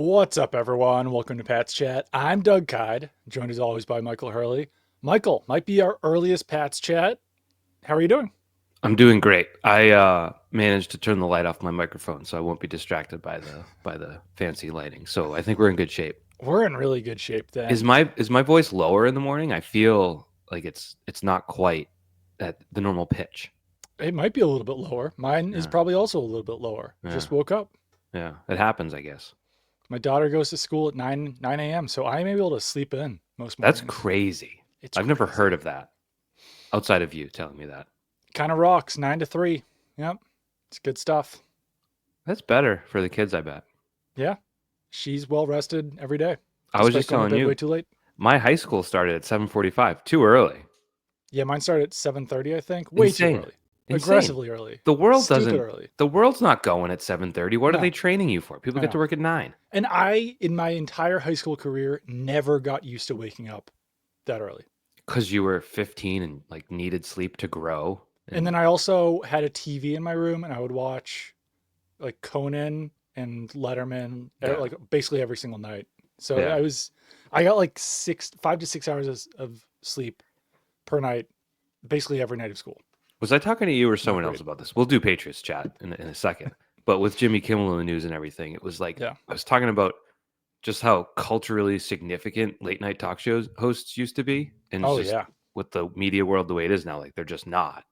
What's up, everyone? Welcome to Pat's Chat. I'm Doug Kyed, joined as always by Michael Hurley. Michael, might be our earliest Pat's Chat. How are you doing? I'm doing great. I managed to turn the light off my microphone, so I won't be distracted by the fancy lighting. So I think we're in good shape. We're in really good shape Is then. my voice lower in the morning? I feel like it's not quite at the normal pitch. It might be a little bit lower. Mine is Yeah, probably also a little bit lower. yeah, Just woke up. yeah. It happens, I guess. My daughter goes to school at 9 a.m., so I'm able to sleep in most That's mornings. crazy. It's I've never heard crazy. of that outside of you telling me that. Kind of rocks, 9 to 3. Yep, it's good stuff. That's better for the kids, I bet. Yeah, she's well rested every day, I was despite just going to telling bed way you, too late. my high school started at 7:45, too early. Yeah, mine started at 7:30, I think. Way too Insane. early. Insane. Aggressively early. The world Stupid doesn't early. the world's not going at 7:30. What are they No, training you for? People I get to know. work at 9 And I, in my entire high school career, never got used to waking up that early. cuz you were 15 and like needed sleep to grow And then and I also had a TV in my room and I would watch like Conan and Letterman yeah. like basically every single night. So Yeah. I got like 5 to 6 hours of sleep per night, basically every night of school. Was I talking to you or Not someone else great. about this? We'll do Patriots chat in a second. But with Jimmy Kimmel in the news and everything, it was like Yeah. I was talking about just how culturally significant late night talk shows hosts used to be, and it's Oh just yeah. with the media world the way it is now, like they're just not.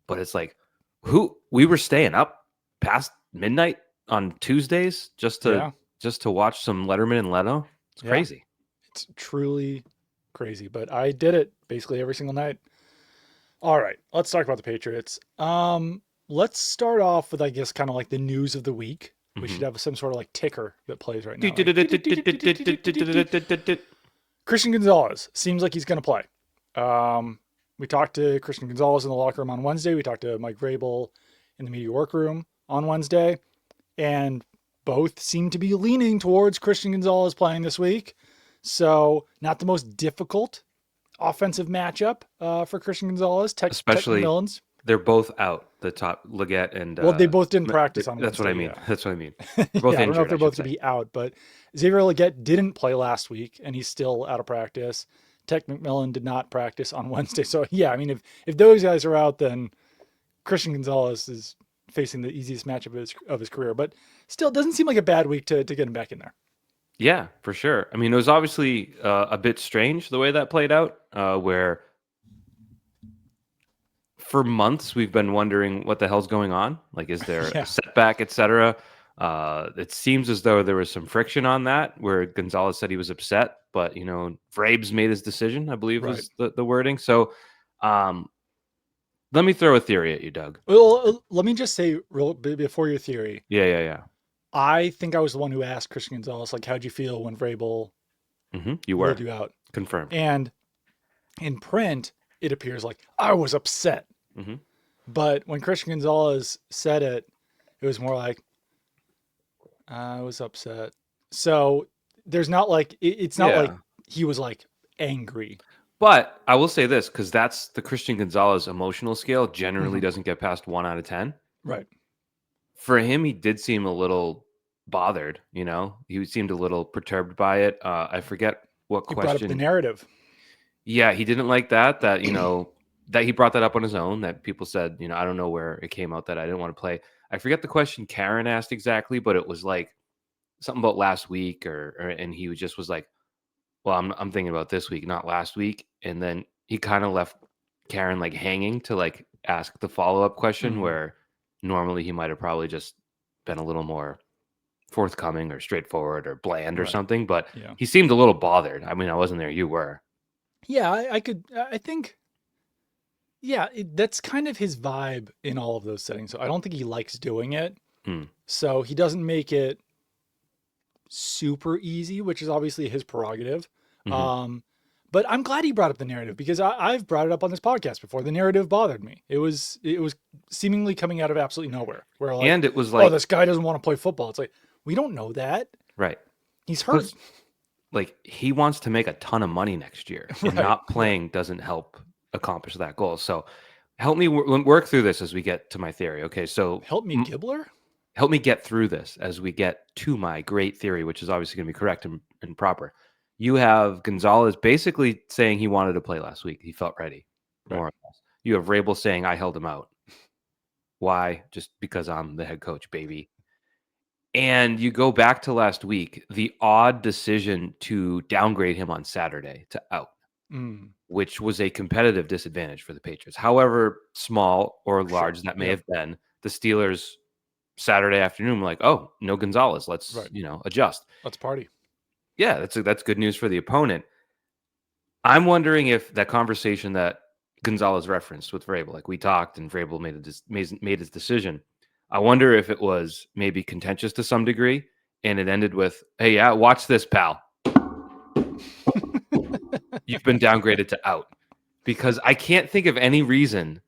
But it's like who we were staying up past midnight on Tuesdays Yeah. just to watch some Letterman and Leno. It's Yeah. crazy. It's truly crazy, but I did it basically every single night. All right, let's talk about the Patriots. Let's start off with, I guess, kind of like the news of the week. We should Mhm. have some sort of like ticker that plays right now. Like Christian Gonzalez seems like he's going to play. We talked to Christian Gonzalez in the locker room on Wednesday. We talked to Mike Vrabel in the media workroom on Wednesday, and both seem to be leaning towards Christian Gonzalez playing this week. So, not the most difficult offensive matchup for Christian Gonzalez. Tech Especially McMillan's. they're both out. The top Leggett and Well, they both didn't practice on that's what I Wednesday. mean. Yeah. That's what I mean. They're both Yeah. I don't know if injured, I they're should both going to say. be out, but Xavier Leggett didn't play last week and he's still out of practice. Tech McMillan did not practice on Wednesday. So, yeah, I mean, if those guys are out, then Christian Gonzalez is facing the easiest matchup of his career. But still, it doesn't seem like a bad week to get him back in there. Yeah, for sure. I mean, it was obviously a bit strange the way that played out, where for months we've been wondering what the hell's going on. Like, is there a Yeah. setback, etc.? It seems as though there was some friction on that, where Gonzalez said he was upset, but Vrabes made his decision, I believe Right. was the wording. So, um, let me throw a theory at you, Doug. Well, let me just say real before your theory. Yeah, yeah, yeah. I think I was the one who asked Christian Gonzalez, like, how'd you feel when Vrabel You ruled were you out? confirmed. And in print, it appears like I was upset. hmm But when Christian Gonzalez said it, it was more like I was upset. So there's not like it's not like Yeah. he was like angry. But I will say this, because that's the Christian Gonzalez emotional scale generally Mhm. doesn't get past 1 out of 10. Right. For him, he did seem a little bothered, he seemed a little perturbed by it. I forget what He brought up the question. narrative. Yeah, he didn't like that he brought that up on his own, that people said, I don't know where it came out that I didn't want to play. I forget the question Karen asked exactly, but it was like something about last week and he just was like, well, I'm thinking about this week, not last week. And then he kind of left Karen like hanging to like ask the follow-up question Mhm. where normally he might have probably just been a little more forthcoming or straightforward or bland or Right. something, but Yeah. he seemed a little bothered. I mean, I wasn't there, you were. Yeah, I could I think yeah, that's kind of his vibe in all of those settings. So I don't think he likes doing it. Hmm. So he doesn't make it super easy, which is obviously his prerogative. hmm Um, but I'm glad he brought up the narrative because I've brought it up on this podcast before. The narrative bothered me. It was seemingly coming out of absolutely nowhere. Where like, And it was oh, like, this guy doesn't want to play football. It's like we don't know that. right. He's hurt. Plus, like he wants to make a ton of money next year, and Right. not Right. playing doesn't help accomplish that goal. So help me work through this as we get to my theory. Okay, so Help me, Gibbler. help me get through this as we get to my great theory, which is obviously going to be correct and proper. You have Gonzalez basically saying he wanted to play last week. He felt ready, more or less. You have Rabel saying, I held him out. Why? Just because I'm the head coach, baby. And you go back to last week, the odd decision to downgrade him on Saturday to out, which was a competitive disadvantage for the Patriots. However small or large that may have been, the Steelers Saturday afternoon were like, oh, no Gonzalez. Let's, adjust. Let's party. Yeah, that's good news for the opponent. I'm wondering if that conversation that Gonzalez referenced with Vrabel, like we talked and Vrabel made his decision. I wonder if it was maybe contentious to some degree and it ended with, hey, yeah, watch this, pal. You've been downgraded to out. Because I can't think of any reason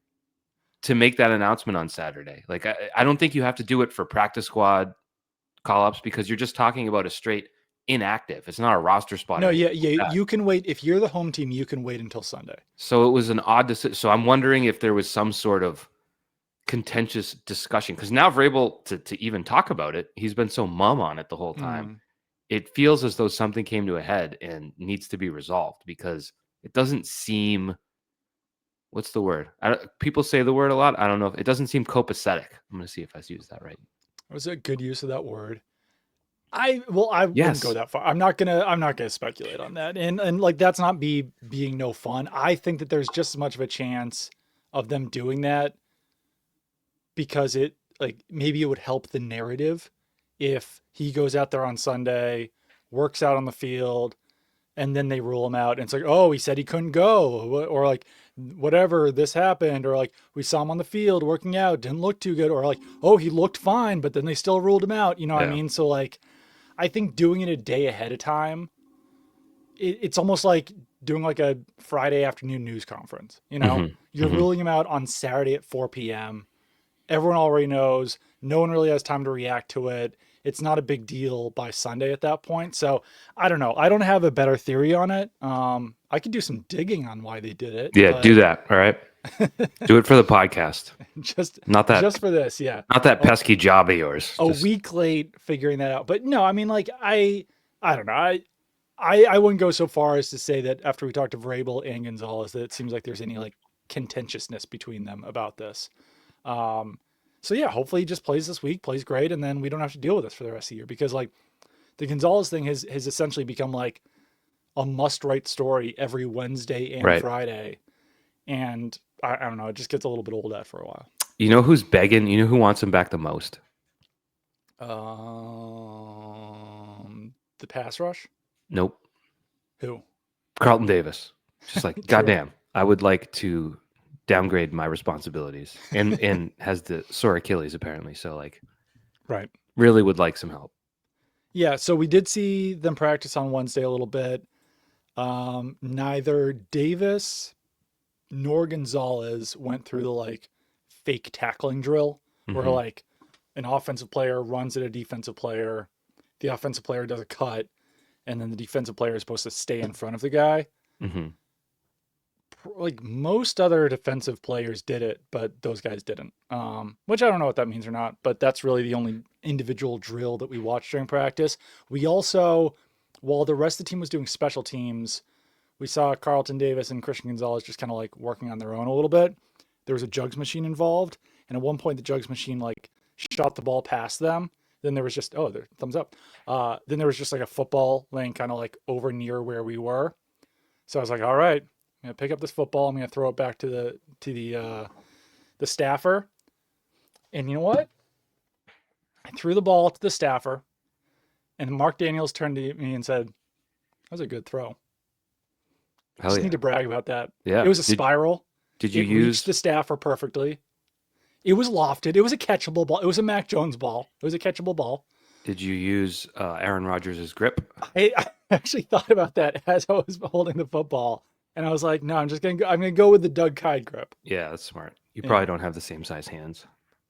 to make that announcement on Saturday. Like, I don't think you have to do it for practice squad call-ups because you're just talking about a straight inactive. It's not a roster spot. No, yeah. You can wait. If you're the home team, you can wait until Sunday. So it was an odd decision. So I'm wondering if there was some sort of contentious discussion because now Vrabel to even talk about it, he's been so mum on it the whole time. It feels as though something came to a head and needs to be resolved because it doesn't seem. What's the word? People say the word a lot. I don't know if it doesn't seem copacetic. I'm going to see if I used that right. Was a good use of that word. I wouldn't go that far. I'm not gonna speculate on that. And like that's not being no fun. I think that there's just as much of a chance of them doing that because it like maybe it would help the narrative if he goes out there on Sunday, works out on the field, and then they rule him out. And it's like, oh, he said he couldn't go, or like whatever, this happened, or like we saw him on the field working out, didn't look too good, or like, oh, he looked fine, but then they still ruled him out. You know what I mean? So like, I think doing it a day ahead of time, it's almost like doing like a Friday afternoon news conference. You know, you're ruling him out on Saturday at 4 p.m. Everyone already knows. No one really has time to react to it. It's not a big deal by Sunday at that point. So I don't know. I don't have a better theory on it. I could do some digging on why they did it. Yeah, do that. All right. Do it for the podcast. just for this. Yeah. Not that pesky job of yours. A week late figuring that out. But no, I mean, like, I don't know. I wouldn't go so far as to say that after we talked to Vrabel and Gonzalez, that it seems like there's any like contentiousness between them about this. So yeah, hopefully he just plays this week, plays great, and then we don't have to deal with this for the rest of the year because like the Gonzalez thing has essentially become like a must-write story every Wednesday and Friday. And I don't know, it just gets a little bit old after a while. You know who's begging? You know who wants him back the most? The pass rush? Nope. Who? Carlton Davis. Just like, goddamn, I would like to downgrade my responsibilities and has the sore Achilles apparently. So like, really would like some help. Yeah. So we did see them practice on Wednesday a little bit. Neither Davis nor Gonzalez went through the like fake tackling drill where like an offensive player runs at a defensive player. The offensive player does a cut and then the defensive player is supposed to stay in front of the guy. Like most other defensive players did it, but those guys didn't. Which I don't know what that means or not, but that's really the only individual drill that we watched during practice. We also, while the rest of the team was doing special teams, we saw Carlton Davis and Christian Gonzalez just kind of like working on their own a little bit. There was a jugs machine involved, and at one point the jugs machine like shot the ball past them. Then there was just thumbs up. Then there was just like a football laying kind of like over near where we were. So I was like, all right, I'm gonna pick up this football. I'm gonna throw it back to the staffer. And you know what? I threw the ball to the staffer, and Mark Daniels turned to me and said, "That was a good throw." I just need to brag about that. Yeah, it was a spiral. Did you use the staffer perfectly? It was lofted. It was a catchable ball. It was a Mac Jones ball. It was a catchable ball. Did you use Aaron Rodgers' grip? I actually thought about that as I was holding the football, and I was like, "No, I'm gonna go with the Doug Kyed grip." Yeah, that's smart. You probably don't have the same size hands.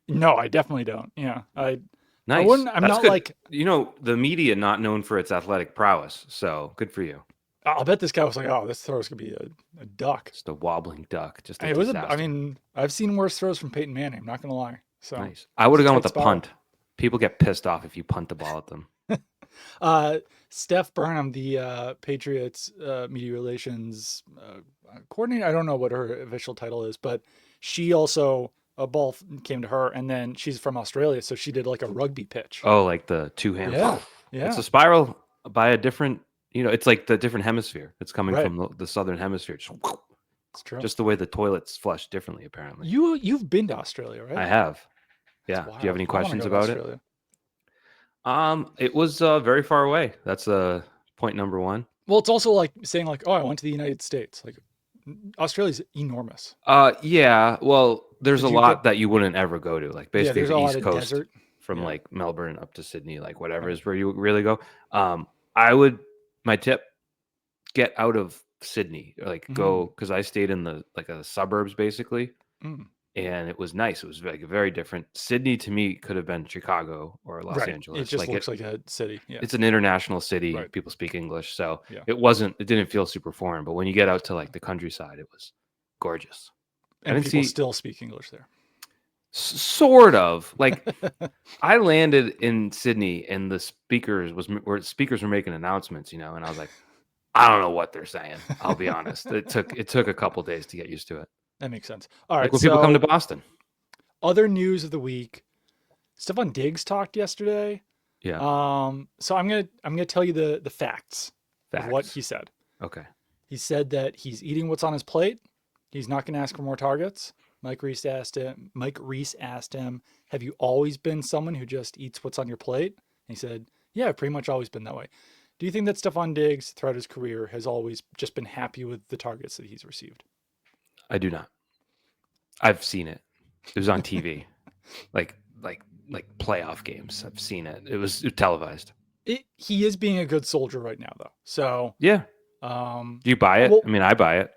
No, I definitely don't. Yeah, nice. I'm not good. Like the media not known for its athletic prowess. So good for you. I'll bet this guy was like, "Oh, this throw's gonna be a duck." Just a wobbling duck. Just it was. I mean, I've seen worse throws from Peyton Manning. I'm not gonna lie. So nice. I would have gone with the punt. People get pissed off if you punt the ball at them. Uh, Steph Burnham, the Patriots media relations coordinator, I don't know what her official title is, but she also, a ball came to her, and then she's from Australia, so she did like a rugby pitch. Oh, like the two hand. Yeah, It's yeah, a spiral by a different. It's like the different hemisphere. It's coming right. from the southern hemisphere. It's true. Just the way the toilets flush differently, apparently. You've been to Australia, I right? have. That's Yeah. Do you have wild. any I want to questions go to about it? Australia. It was very far away. That's point number one. Well, it's also like saying like, oh, I went to the United States. Like, Australia's enormous. Yeah. Well, there's a Did you get? lot that you wouldn't ever go to. Like Yeah, basically there's the a lot East of Coast desert. from Yeah, like Melbourne up to Sydney, like whatever right. is where you really go. I would. My tip: get out of Sydney. Like go Mm, because I stayed in the like a suburbs basically, mm. and it was nice. It was like a very different. Sydney to me could have been Chicago or Los Right. It Angeles. just Like looks like a city. Yeah. it's an international city. Right. People speak English, so Yeah. it didn't feel super foreign. But when you get out to like the countryside, it was gorgeous. I And didn't people see still speak English there. sort of like I landed in Sydney and the speakers were making announcements, and I was like, I don't know what they're saying. I'll be honest. It took a couple days to get used to it. That makes sense. All Like right. when people come to So, Boston. other news of the week. Stefon Diggs talked yesterday. Yeah. So I'm gonna tell you the facts of what Facts. he said. Okay. He said that he's eating what's on his plate. He's not gonna ask for more targets. Mike Reese asked him, "Have you always been someone who just eats what's on your plate?" And he said, "Yeah, I've pretty much always been that way." Do you think that Stefon Diggs, throughout his career, has always just been happy with the targets that he's received? I do not. I've seen it. It was on TV. like like like playoff games. I've seen it. It was televised. He is being a good soldier right now, though. So, Yeah. um, Do you buy it? well, I mean, I buy it.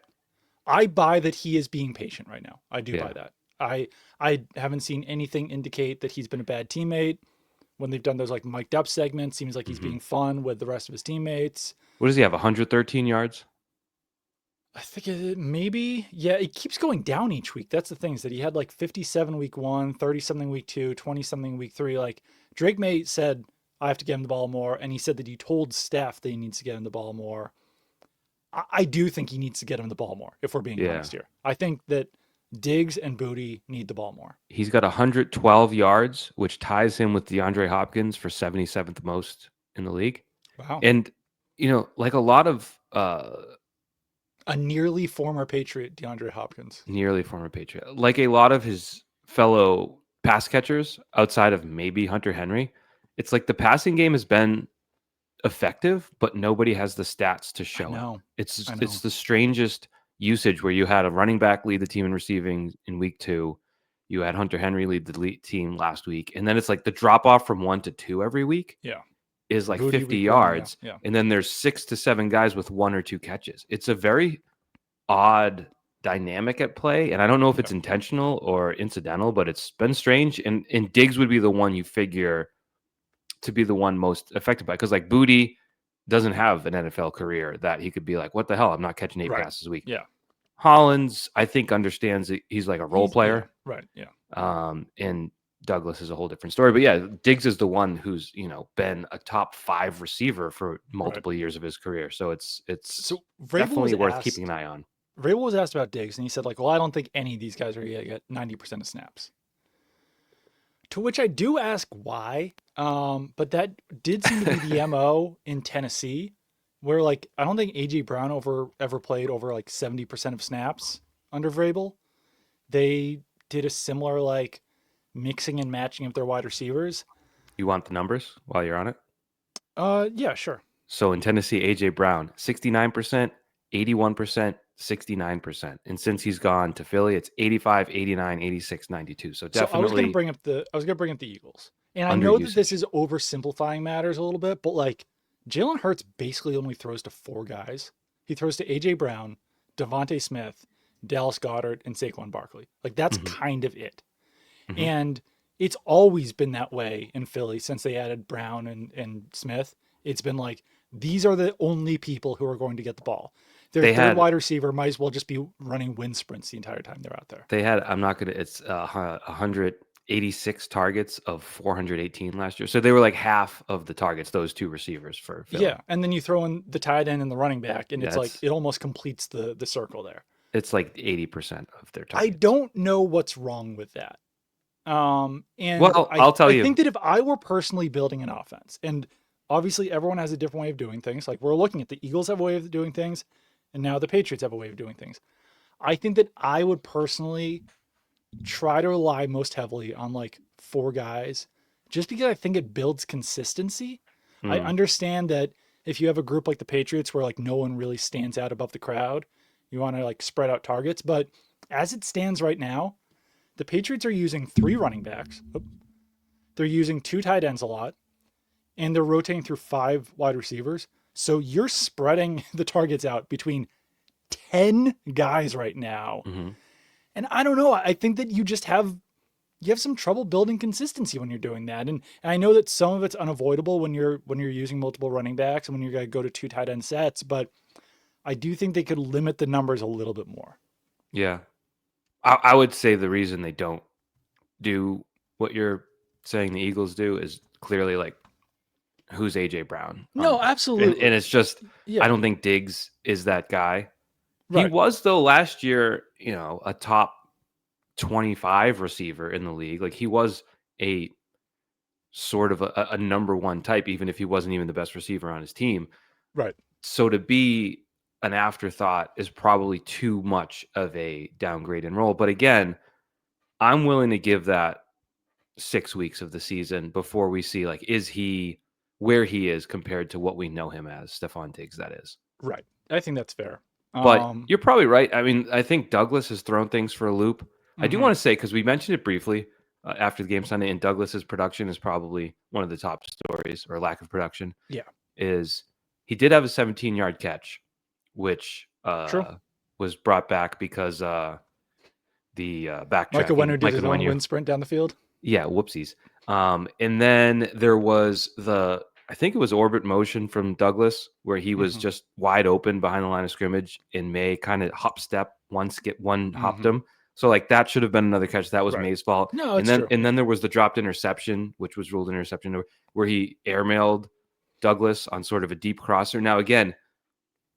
I buy that he is being patient right now. I do buy Yeah. that. I haven't seen anything indicate that he's been a bad teammate. When they've done those like mic'd up segments, seems like he's hmm being fun with the rest of his teammates. What does he have? 113 yards? I think maybe, yeah, it keeps going down each week. That's the thing is that he had like 57 week one, 30 something week two, 20 something week three. Like Drake Maye said, I have to get him the ball more. And he said that he told Steph that he needs to get him the ball more. I do think he needs to get him the ball more, if we're being Yeah. honest here. I think that Diggs and Booty need the ball more. He's got 112 yards, which ties him with DeAndre Hopkins for 77th most in the league. Wow. And like a lot of A nearly former Patriot, DeAndre Hopkins. nearly former Patriot, like a lot of his fellow pass catchers outside of maybe Hunter Henry, it's like the passing game has been effective, but nobody has the stats to I show it. know. It's I know. it's the strangest usage where you had a running back lead the team in receiving in week 2. You had Hunter Henry lead the team last week, and then it's like the drop off from 1 to 2 every week Yeah. is like Booty 50 week one. Yeah. yards, Yeah. and then there's 6 to 7 guys with 1 or 2 catches. It's a very odd dynamic at play, and I don't know if Yeah. it's intentional or incidental, but it's been strange. And Diggs would be the one you figure to be the one most affected by, because like Booty doesn't have an NFL career that he could be like, what the hell? I'm not catching 8 Right. passes a week. Yeah. Hollins, I think, understands that he's like a role Yeah. player. Right. Yeah. And Douglas is a whole different story. But yeah, Diggs is the one who's been a top 5 receiver for Right. multiple years of his career. So it's So Vrabel definitely was worth keeping an asked. eye on. Vrabel was asked about Diggs, and he said like, "Well, I don't think any of these guys are going to get 90% of snaps." To which I do ask why. But that did seem to be the MO in Tennessee, where like I don't think AJ Brown ever played over like 70% of snaps under Vrabel. They did a similar like mixing and matching of their wide receivers. You want the numbers while you're on it? Yeah, sure. So in Tennessee, AJ Brown, 69%, 81%, 69%. And since he's gone to Philly, it's 85, 89, 86, 92. So So definitely I was gonna bring up the Eagles. And I under know that this usage. is oversimplifying matters a little bit, but like Jalen Hurts basically only throws to 4 guys. He throws to AJ Brown, Devontae Smith, Dallas Goddard, and Saquon Barkley. Like that's hmm kind of it. hmm And it's always been that way in Philly since they added Brown and Smith. It's been like these are the only people who are going to get the ball. Their They third had wide receiver might as well just be running wind sprints the entire time they're out there. they had I'm not gonna it's 100 86 targets of 418 last year. So they were like half of the targets, those two receivers for Philly. Yeah, and then you throw in the tight end and the running back, and Yeah, it's like it almost completes the circle there. it's like 80% of their I targets. don't know what's wrong with that. And Well, I I'll tell I you. think that if I were personally building an offense, and obviously everyone has a different way of doing things. Like we're looking at the Eagles have a way of doing things, and now the Patriots have a way of doing things. I think that I would personally try to rely most heavily on like four guys, just because I think it builds consistency. I Mm, understand that if you have a group like the Patriots where like no one really stands out above the crowd, you want to like spread out targets. But as it stands right now, the Patriots are using three running backs. They're using two tight ends a lot, and they're rotating through five wide receivers. So you're spreading the targets out between 10 guys right now. hmm And I don't know. I think that you have some trouble building consistency when you're doing that. And I know that some of it's unavoidable when you're using multiple running backs and when you're going to go to two tight end sets, but I do think they could limit the numbers a little bit more. Yeah. I would say the reason they don't do what you're saying the Eagles do is clearly like who's AJ Brown No, and absolutely. it's just I Yeah, don't think Diggs is that guy. He right. was though last year, a top 25 receiver in the league. Like he was a sort of a number one type, even if he wasn't even the best receiver on his team. Right. So to be an afterthought is probably too much of a downgrade in role. But again, I'm willing to give that 6 weeks of the season before we see like is he where he is compared to what we know him as, Stefon Diggs, that is. Right. I think that's fair. But Um, you're probably right. I mean, I think Douglas has thrown things for a loop. I do mhm. want to say, because we mentioned it briefly after the game Sunday, and Douglas's production is probably one of the top stories, or lack of production, Yeah. is he did have a 17-yard catch, which True. was brought back because the Micah backtracking, Wenner did Micah his own Nwenyu. wind sprint down the field. Yeah, whoopsies. And then there was I think it was orbit motion from Douglas, where he was Hmm. just wide open behind the line of scrimmage, and May kind of hop step one hopped Hmm. him. So like that should have been another catch. That was Right. May's fault. No, And it's then true. and then there was the dropped interception, which was ruled an interception, where he airmailed Douglas on sort of a deep crosser. Now again,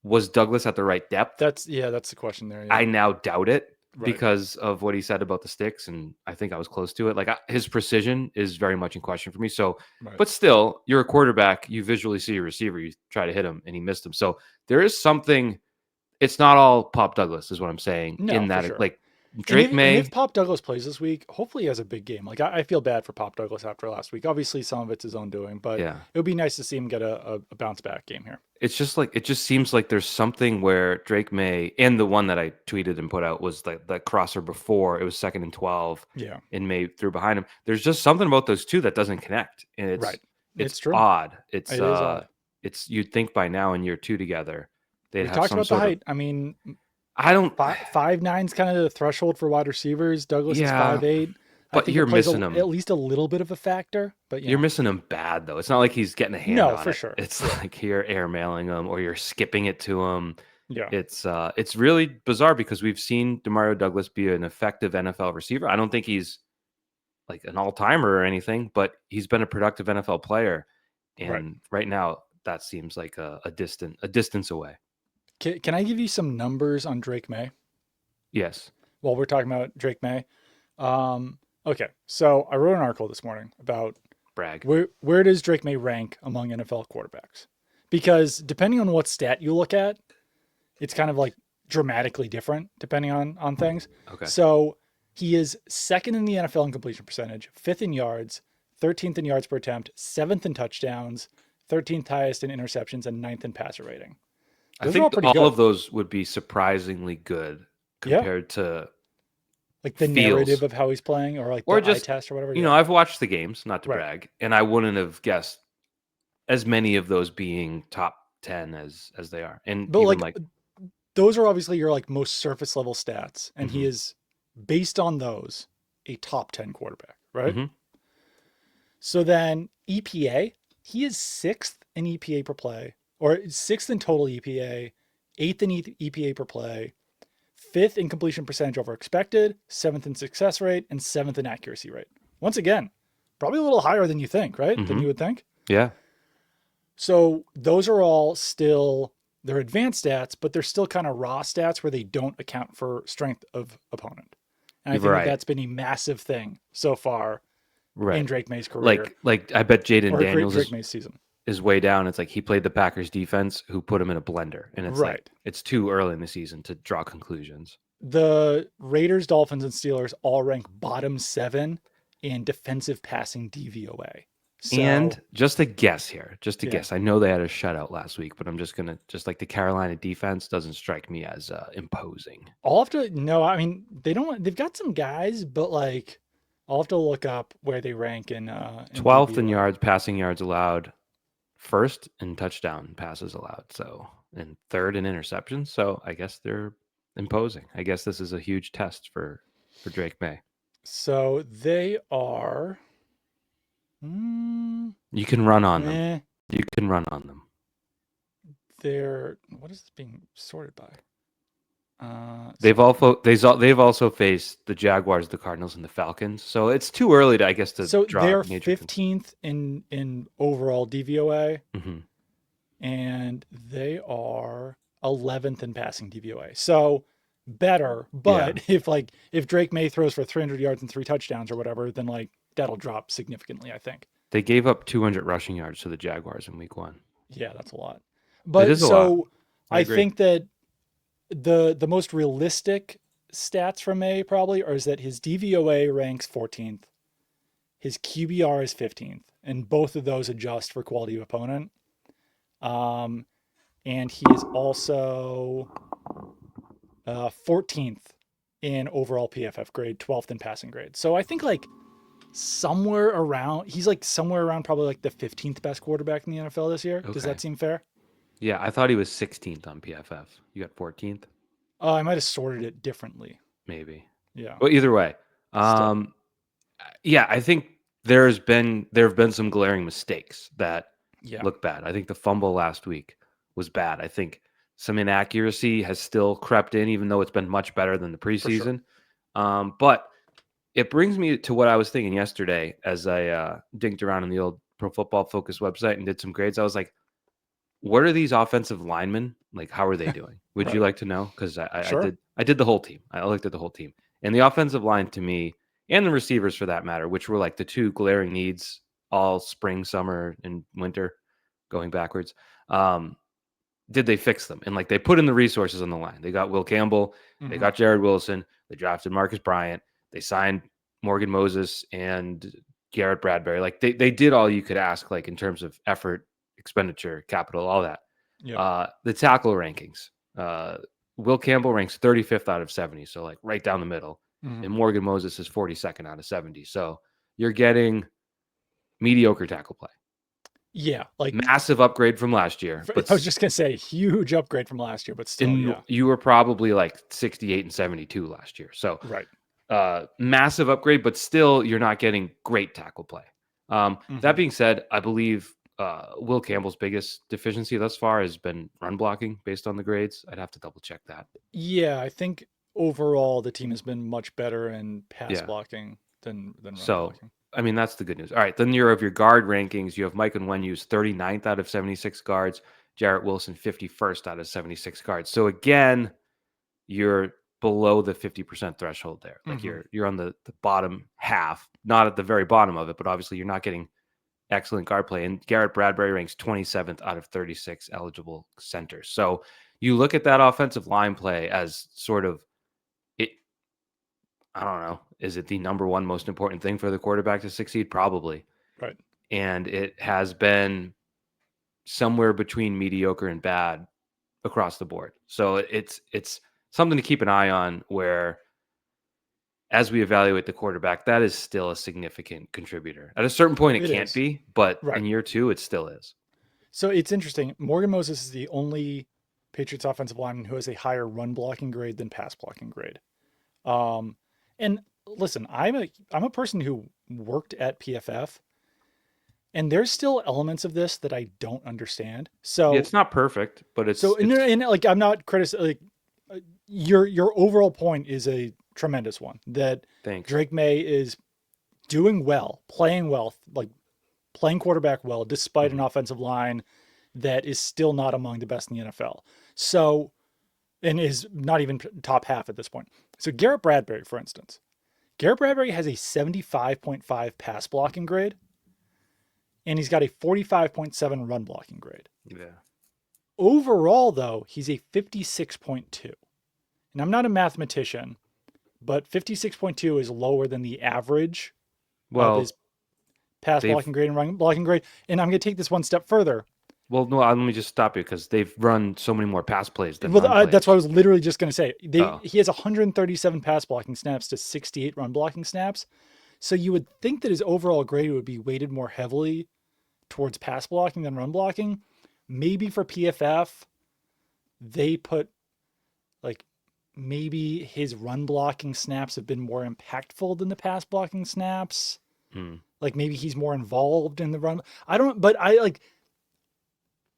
was Douglas at the right depth? That's the question there. I Yeah. now doubt it Right. because of what he said about the sticks, and I think I was close to it. Like his precision is very much in question for me. So, Right. but still, you're a quarterback. You visually see a receiver. You try to hit him, and he missed him. So there is something. It's not all Pop Douglas, is what I'm saying. No, In for that, sure. like And Drake if May, Pop Douglas plays this week, hopefully he has a big game. Like I feel bad for Pop Douglas after last week. Obviously, some of it's his own doing, but yeah. it would be nice to see him get a bounce back game here. It's just like it just seems like there's something where Drake May, and the one that I tweeted and put out was the crosser before it was 2nd and 12, Yeah. and May threw behind him. There's just something about those two that doesn't connect, and it's Right. it's It's true. odd. It is odd. It's you'd think by now in year two together they'd We have talked some about the sort of. height. I mean, I don't. 5'9" kind of the threshold for wide receivers. Douglas is Yeah, 5'8". I but think you're it plays missing him. at least a little bit of a factor. But You're missing him bad though. It's not like he's getting a hand no, on for it. sure. It's Yeah. like you're airmailing him or you're skipping it to him. Yeah. It's really bizarre because we've seen Demario Douglas be an effective NFL receiver. I don't think he's like an all-timer or anything, but he's been a productive NFL player. Right. And right now that seems like a distance away. Can I give you some numbers on Drake May Yes. while we're talking about Drake May? Okay. So I wrote an article this morning about Brag. where does Drake May rank among NFL quarterbacks? Because depending on what stat you look at, it's kind of like dramatically different depending on things. Okay. So he is second in the NFL in completion percentage, fifth in yards, 13th in yards per attempt, seventh in touchdowns, 13th highest in interceptions, and ninth in passer rating. I Those are all think pretty all good. of those would be surprisingly good Yeah. compared to Like the feels. narrative of how he's playing or like Or the eye just, test or whatever. Yeah. I've watched the games, not to Right. brag, and I wouldn't have guessed as many of those being top 10 as they are. And But even like like, those are obviously your like most surface level stats. And he hmm is based on those a top 10 quarterback, right? hmm So then EPA, he is sixth in EPA per play, or sixth in total EPA, eighth in EPA per play, fifth in completion percentage over expected, seventh in success rate, and seventh in accuracy rate. once again, probably a little higher than you think, right? Than Mm-hmm. you would think. Yeah. So those are all still they're advanced stats, but they're still kind of raw stats where they don't account for strength of opponent. And I You're think that right. that's been a massive thing so far in Right. Drake May's career Like I bet Jaden or Daniels Drake May's season. is way down. It's like he played the Packers defense who put him in a blender. And it's like Right. it's too early in the season to draw conclusions. The Raiders, Dolphins, and Steelers all rank bottom 7 in defensive passing DVOA. So, And just a guess here, just a yeah. guess. I know they had a shutout last week, but I'm just gonna just like the Carolina defense doesn't strike me as imposing. I'll have to no, I mean they've got some guys, but like I'll have to look up where they rank in 12th in DVOA. yards, passing yards allowed, first in touchdown passes allowed, so and third in interceptions. So I guess they're imposing. I guess this is a huge test for Drake May. So they are You can run on them. eh, You can run on them. they're what is this being sorted by? They've also faced the Jaguars, the Cardinals, and the Falcons. So it's too early to, I guess, to So draw they're major. 15th in overall DVOA, Mm-hmm. and they are 11th in passing DVOA. So better, but if Drake May throws for 300 yards and 3 touchdowns or whatever, then like that'll drop significantly, I think. They gave up 200 rushing yards to the Jaguars in Week 1. Yeah, that's a lot. It But is a so lot. I I agree. think that the most realistic stats from May probably is that his DVOA ranks 14th, his QBR is 15th, and both of those adjust for quality of opponent. And he is also 14th in overall PFF grade, 12th in passing grade. So I think like he's like somewhere around probably like the 15th best quarterback in the NFL this year. Does Okay. that seem fair? Yeah, I thought he was 16th on PFF. You got 14th, I might have sorted it differently. maybe. Yeah. Well, either way, Still. yeah, I think there have been some glaring mistakes that Yeah. look bad. I think the fumble last week was bad. I think some inaccuracy has still crept in, even though it's been much better than the preseason. But it brings me to what I was thinking yesterday as I dinked around in the old Pro Football Focus website and did some grades. I was like, what are these offensive linemen like? How are they doing? Would you Right. like to know? Because Sure. I did the whole team. I looked at the whole team, and the offensive line to me, and the receivers for that matter, which were like the two glaring needs all spring, summer, and winter, going backwards. Did they fix them? And like they put in the resources on the line. They got Will Campbell, they got Jared Wilson, they drafted Marcus Bryant, they signed Morgan Moses and Garrett Bradbury. Like they did all you could ask, like in terms of effort, expenditure, capital, all that. Yeah. The tackle rankings. Will Campbell ranks 35th out of 70, so like right down the middle. Mhm. And Morgan Moses is 42nd out of 70. So you're getting mediocre tackle play. Yeah. Like Massive upgrade from last year. But I was just gonna say huge upgrade from last year, but still, yeah. you were probably like 68 and 72 last year. So Right. massive upgrade, but still you're not getting great tackle play. That being said, I believe Will Campbell's biggest deficiency thus far has been run blocking based on the grades. I'd have to double check that. Yeah, I think overall the team has been much better in pass blocking than run blocking. I mean, that's the good news. All right, then your guard rankings, you have Mike Onwenu's 39th out of 76 guards, Jarrett Wilson 51st out of 76 guards. So again, you're below the 50% threshold there. Like you're on the bottom half, not at the very bottom of it, but obviously you're not getting excellent guard play. And Garrett Bradbury ranks 27th out of 36 eligible centers. So you look at that offensive line play as sort of it. I don't know. Is it the number one most important thing for the quarterback to succeed? Probably. Right. And it has been somewhere between mediocre and bad across the board. So it's something to keep an eye on where as we evaluate the quarterback, that is still a significant contributor. At a certain point, it can't be, but in year 2, it still is. So it's interesting. Morgan Moses is the only Patriots offensive lineman who has a higher run blocking grade than pass blocking grade. And listen, I'm a person who worked at PFF, and there's still elements of this that I don't understand. So it's not perfect, but it's and like I'm not criticizing. Like, your overall point is a tremendous one. That Thanks. Drake Maye is doing well, like playing quarterback well, despite an Mhm. offensive line that is still not among the best in the NFL. So, and is not even top half at this point. So Garrett Bradbury, for instance, Garrett Bradbury has a 75.5 pass blocking grade, and he's got a 45.7 run blocking grade. Yeah. Overall, though, he's a 56.2. And I'm not a mathematician, but 56.2 is lower than the average of his Well, pass they've blocking grade and run blocking grade. And I'm going to take this one step further. well, no, let me just stop you because they've run so many more pass plays than Well, run that's what I plays. was literally just going to say. Oh, He has 137 pass blocking snaps to 68 run blocking snaps. So you would think that his overall grade would be weighted more heavily towards pass blocking than run blocking. Maybe for PFF, they put like maybe his run blocking snaps have been more impactful than the pass blocking snaps. mm, Like maybe he's more involved in the run. I don't, but I like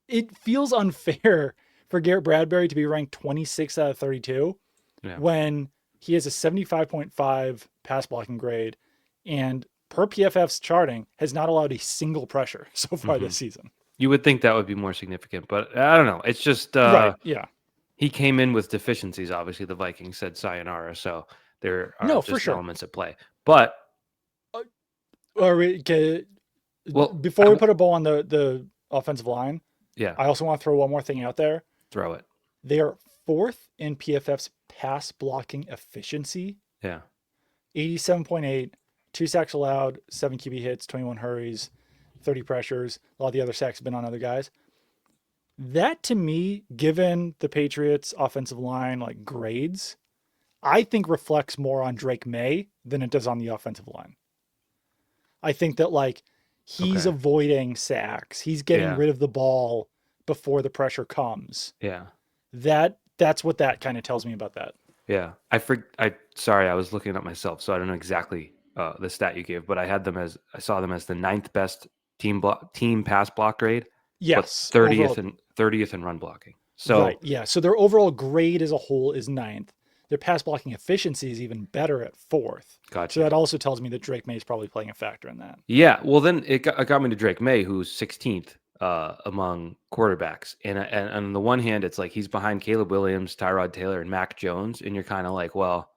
it feels unfair for Garrett Bradbury to be ranked 26 out of 32 yeah. when he has a 75.5 pass blocking grade and per PFF's charting has not allowed a single pressure so far Hmm. this season. You would think that would be more significant, but I don't know. It's just Right. Yeah. he came in with deficiencies. Obviously, the Vikings said sayonara, so there are No, for just sure. elements at play. But Or okay, well, before we put a bow on the offensive line, yeah, I also want to throw one more thing out there. throw it. They are fourth in PFF's pass blocking efficiency, Yeah. 87.8, 2 sacks allowed, 7 QB hits, 21 hurries, 30 pressures. A lot of the other sacks have been on other guys. That to me, given the Patriots offensive line like grades, I think reflects more on Drake Maye than it does on the offensive line. I think that like he's Okay. avoiding sacks, he's getting Yeah. rid of the ball before the pressure comes. Yeah. That's what that kind of tells me about that. Yeah. I sorry, I was looking up myself, so I don't know exactly the stat you gave, but I saw them as the ninth best team pass block grade, but Yes, overall, 30th in run blocking. right. So Yeah. So their overall grade as a whole is ninth. Their pass blocking efficiency is even better at fourth. So gotcha. that also tells me that Drake May is probably playing a factor in that. Yeah, well, then it got me to Drake May, who's 16th among quarterbacks. And on the one hand, it's like he's behind Caleb Williams, Tyrod Taylor, and Mac Jones, and you're kind of like, well,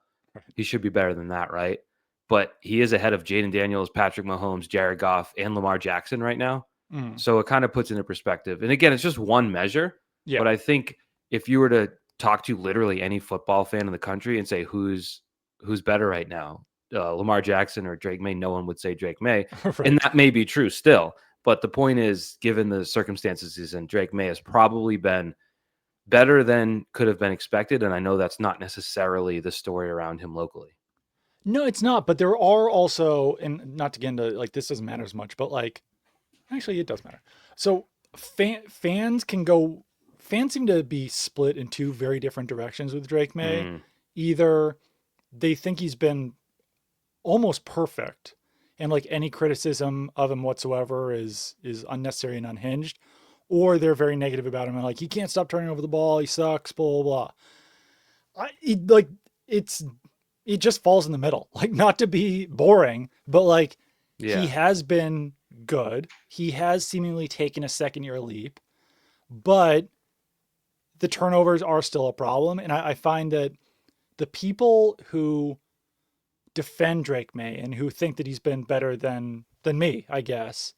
he should be better than that, right? But he is ahead of Jaden Daniels, Patrick Mahomes, Jared Goff, and Lamar Jackson right now. Mm. So it kind of puts into perspective. And again, it's just one measure, Yeah. but I think if you were to talk to literally any football fan in the country and say who's better right now, Lamar Jackson or Drake May, no one would say Drake May, and Right. that may be true still. But the point is, given the circumstances he's in, Drake May has probably been better than could have been expected, and I know that's not necessarily the story around him locally. No, it's not. But there are also, and not to get into like this doesn't matter as much, but like actually it does matter. So fans seem to be split in two very different directions with Drake May. Mm, Either they think he's been almost perfect and like any criticism of him whatsoever is unnecessary and unhinged, or they're very negative about him and like he can't stop turning over the ball, he sucks, blah blah blah. Like it's it just falls in the middle. Like not to be boring, but like he yeah, has been good. He has seemingly taken a second year leap, but the turnovers are still a problem. And I find that the people who defend Drake May and who think that he's been better than me, I guess,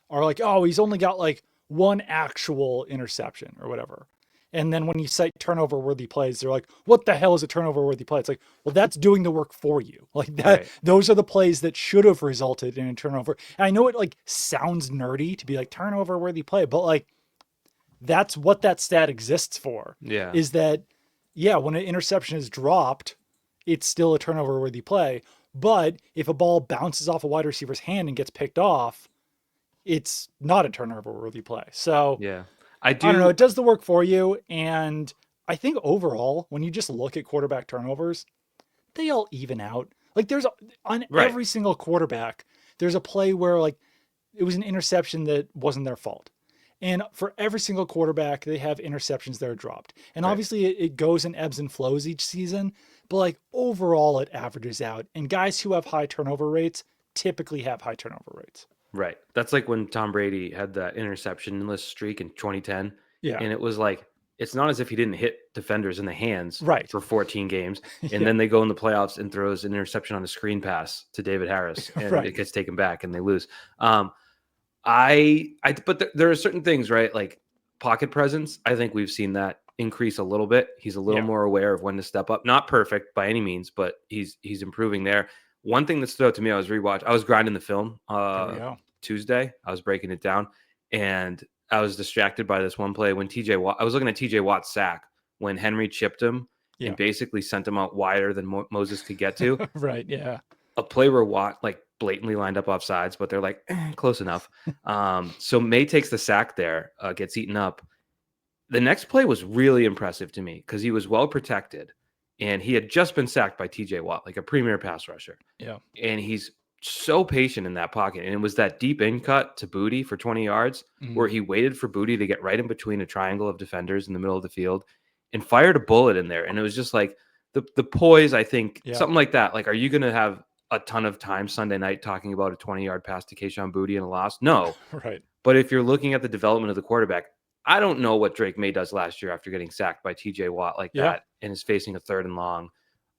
are like, oh, he's only got like one actual interception or whatever. And then when you cite turnover worthy plays, they're like, what the hell is a turnover worthy play? It's like, well, that's doing the work for you. Like that, right. those are the plays that should have resulted in a turnover. And I know it like sounds nerdy to be like turnover worthy play, but like that's what that stat exists for Yeah, is that, yeah, when an interception is dropped, it's still a turnover worthy play. But if a ball bounces off a wide receiver's hand and gets picked off, it's not a turnover worthy play. So yeah. I I don't know. do. It does the work for you. And I think overall, when you just look at quarterback turnovers, they all even out. Like there's on Right. every single quarterback, there's a play where like it was an interception that wasn't their fault. And for every single quarterback, they have interceptions that are dropped. And Right. obviously it goes in ebbs and flows each season, but like overall it averages out. And guys who have high turnover rates typically have high turnover rates. Right. That's like when Tom Brady had that interceptionless streak in 2010. Yeah. And it was like, it's not as if he didn't hit defenders in the hands Right. for 14 games. And Yeah. then they go in the playoffs and throws an interception on a screen pass to David Harris, and Right. it gets taken back and they lose. But there are certain things, right? Like pocket presence. I think we've seen that increase a little bit. He's a little more aware of when to step up. Not perfect by any means, but he's improving there. One thing that stood out to me, I was grinding the film Tuesday. I was breaking it down, and I was distracted by this one play when I was looking at TJ Watt's sack when Henry chipped him and basically sent him out wider than Moses could get to. Right. Yeah. A play where Watt like blatantly lined up off sides, but they're like close enough. So Maye takes the sack there, gets eaten up. The next play was really impressive to me because he was well protected and he had just been sacked by TJ Watt, like a premier pass rusher. Yeah. And he's so patient in that pocket. And it was that deep in cut to Booty for 20 yards where he waited for Booty to get right in between a triangle of defenders in the middle of the field and fired a bullet in there. And it was just like the poise, I think, something like that. Like, are you going to have a ton of time Sunday night talking about a 20-yard pass to Kayshon Boutte and a loss? No. Right. But if you're looking at the development of the quarterback, I don't know what Drake Maye does last year after getting sacked by TJ Watt like that and is facing a 3rd and long.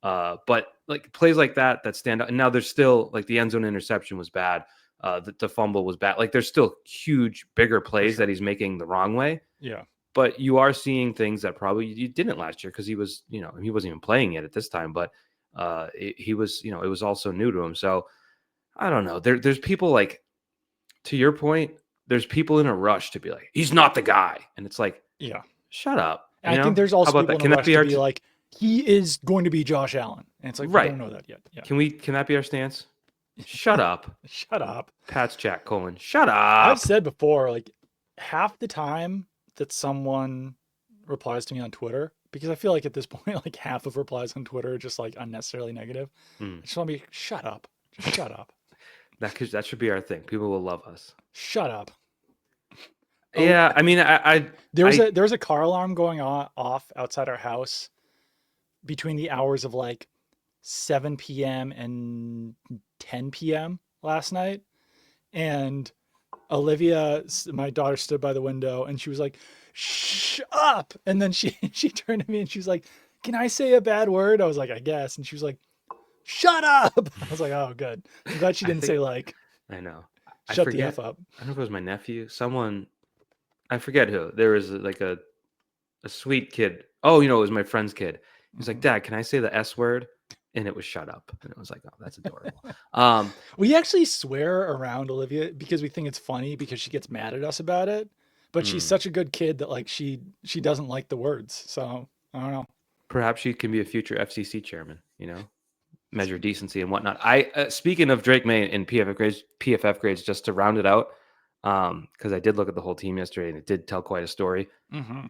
But like plays like that stand out. And now there's still like the end zone interception was bad. The fumble was bad. Like there's still huge, bigger plays that he's making the wrong way. Yeah. But you are seeing things that probably you didn't last year because he was, he wasn't even playing yet at this time. But he was, it was also new to him. So I don't know. There's people like, to your point, there's people in a rush to be like, he's not the guy. And it's like, shut up. I think there's also people in a rush to be like, he is going to be Josh Allen. And it's like, we don't know that yet. Yeah. Can that be our stance? Shut up. Shut up. Pat's chat, colon. Shut up. I've said before, like half the time that someone replies to me on Twitter, because I feel like at this point, like half of replies on Twitter are just like unnecessarily negative. I just want to be, shut up. Just shut up. That should be our thing. People will love us. Shut up. Yeah, I mean, there was a car alarm going off outside our house between the hours of like 7 p.m. and 10 p.m. last night, and Olivia, my daughter, stood by the window and she was like, "Shh up!" And then she turned to me and she's like, "Can I say a bad word?" I was like, "I guess." And she was like, "Shut up!" I was like, "Oh, good. I'm glad she didn't say like." I know. Shut the F up. I don't know if it was my nephew. Someone, I forget who. There was like a sweet kid. Oh, it was my friend's kid. He was like, "Dad, can I say the S word?" And it was "shut up." And it was like, "Oh, that's adorable." We actually swear around Olivia because we think it's funny because she gets mad at us about it. But she's such a good kid that like she doesn't like the words. So I don't know. Perhaps she can be a future FCC chairman, measure decency and whatnot. Speaking of Drake Maye and PFF grades, just to round it out, because I did look at the whole team yesterday and it did tell quite a story.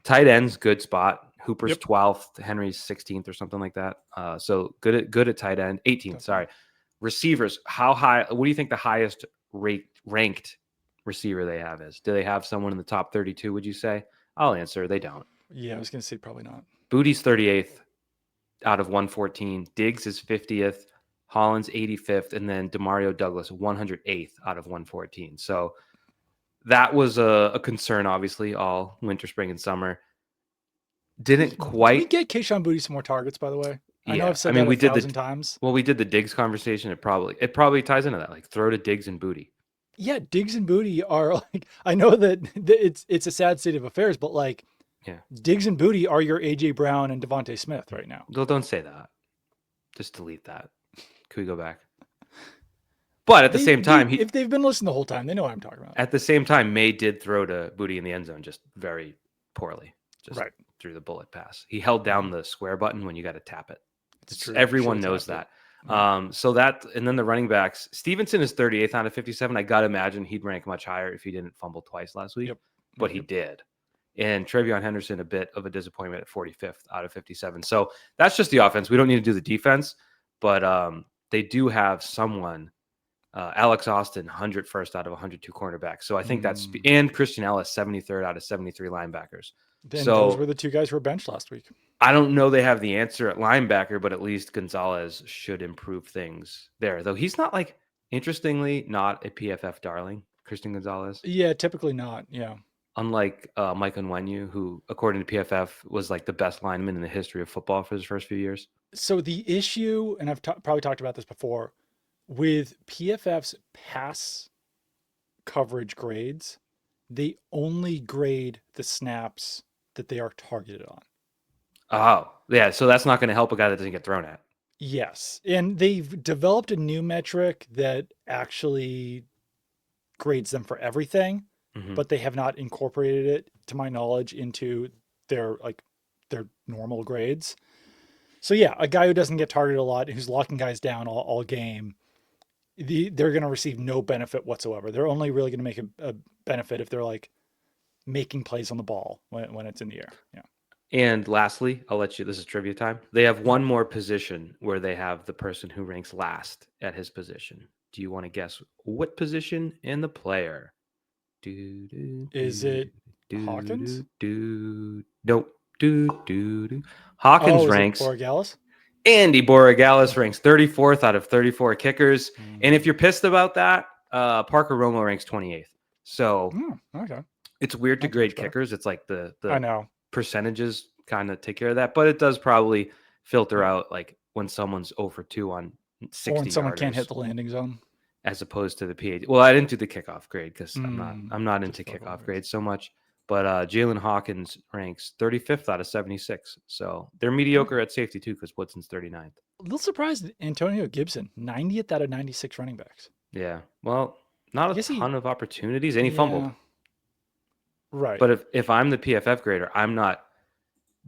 Tight ends, good spot. Hooper's 12th, Henry's 16th or something like that. So good at tight end. 18th, sorry. Receivers, how high? What do you think the highest ranked receiver they have is? Do they have someone in the top 32, would you say? I'll answer. They don't. Yeah, I was going to say probably not. Bootie's 38th out of 114. Diggs is 50th. Hollins 85th. And then Demario Douglas 108th out of 114. So that was a concern, obviously, all winter, spring, and summer. Didn't quite. Can we get Kayshon Boutte some more targets, by the way? Yeah. I know I've said that 1,000 times. Well, we did the Diggs conversation. It probably ties into that. Like throw to Diggs and Boutte. Yeah, Diggs and Boutte are like, I know that it's a sad state of affairs, but like, Diggs and Boutte are your AJ Brown and Devontae Smith right now. Well, don't say that. Just delete that. Can we go back? But at the same time, if they've been listening the whole time, they know what I'm talking about. At the same time, Maye did throw to Boutte in the end zone just very poorly. Just through the bullet pass. He held down the square button when you got to tap it. It's true. Everyone knows that. So that, and then the running backs, Stevenson is 38th out of 57. I got to imagine he'd rank much higher if he didn't fumble twice last week, but he did. And Trevion Henderson, a bit of a disappointment at 45th out of 57. So that's just the offense. We don't need to do the defense, but they do have someone, Alex Austin, 101st out of 102 cornerbacks. So I think that's, and Christian Ellis, 73rd out of 73 linebackers. Then those were the two guys who were benched last week. I don't know they have the answer at linebacker, but at least Gonzalez should improve things there. Though he's not like, Interestingly, not a PFF darling, Christian Gonzalez. Yeah, typically not. Yeah. Unlike Mike Onwenu, who, according to PFF, was like the best lineman in the history of football for his first few years. So the issue, and I've probably talked about this before, with PFF's pass coverage grades, they only grade the snaps that they are targeted on. Oh, yeah. So that's not going to help a guy that doesn't get thrown at. Yes. And they've developed a new metric that actually grades them for everything, Mm-hmm. but they have not incorporated it, to my knowledge, into their their normal grades. So yeah, a guy who doesn't get targeted a lot, who's locking guys down all game, they're going to receive no benefit whatsoever. They're only really going to make a benefit if they're like making plays on the ball when it's in the air. Yeah. And lastly, I'll let you, this is trivia time. They have Yeah. one more position where they have the person who ranks last at his position. Do you want to guess what position and the player? Is it Hawkins? Nope. Hawkins Oh, is it ranks, Borregales? Andy Borregales ranks 34th out of 34 kickers. And if Mm. you're pissed about that, Parker Romo ranks 28th. So Okay. it's weird to Not too much grade better. kickers. It's like the I know. percentages kind of take care of that, but it does probably filter Yeah. out like when someone's 0 for 2 on Or when 60 someone can't hit yarders the landing zone. as opposed to the PAT. Well, I didn't do the kickoff grade because I'm not into Just kickoff grades. grades so much. But Jalen Hawkins ranks 35th out of 76. So they're mediocre at safety too because Woodson's 39th. A little surprised Antonio Gibson, 90th out of 96 running backs. Yeah. Well, not I a guess ton of opportunities. And he fumbled. yeah, right. But if I'm the PFF grader, I'm not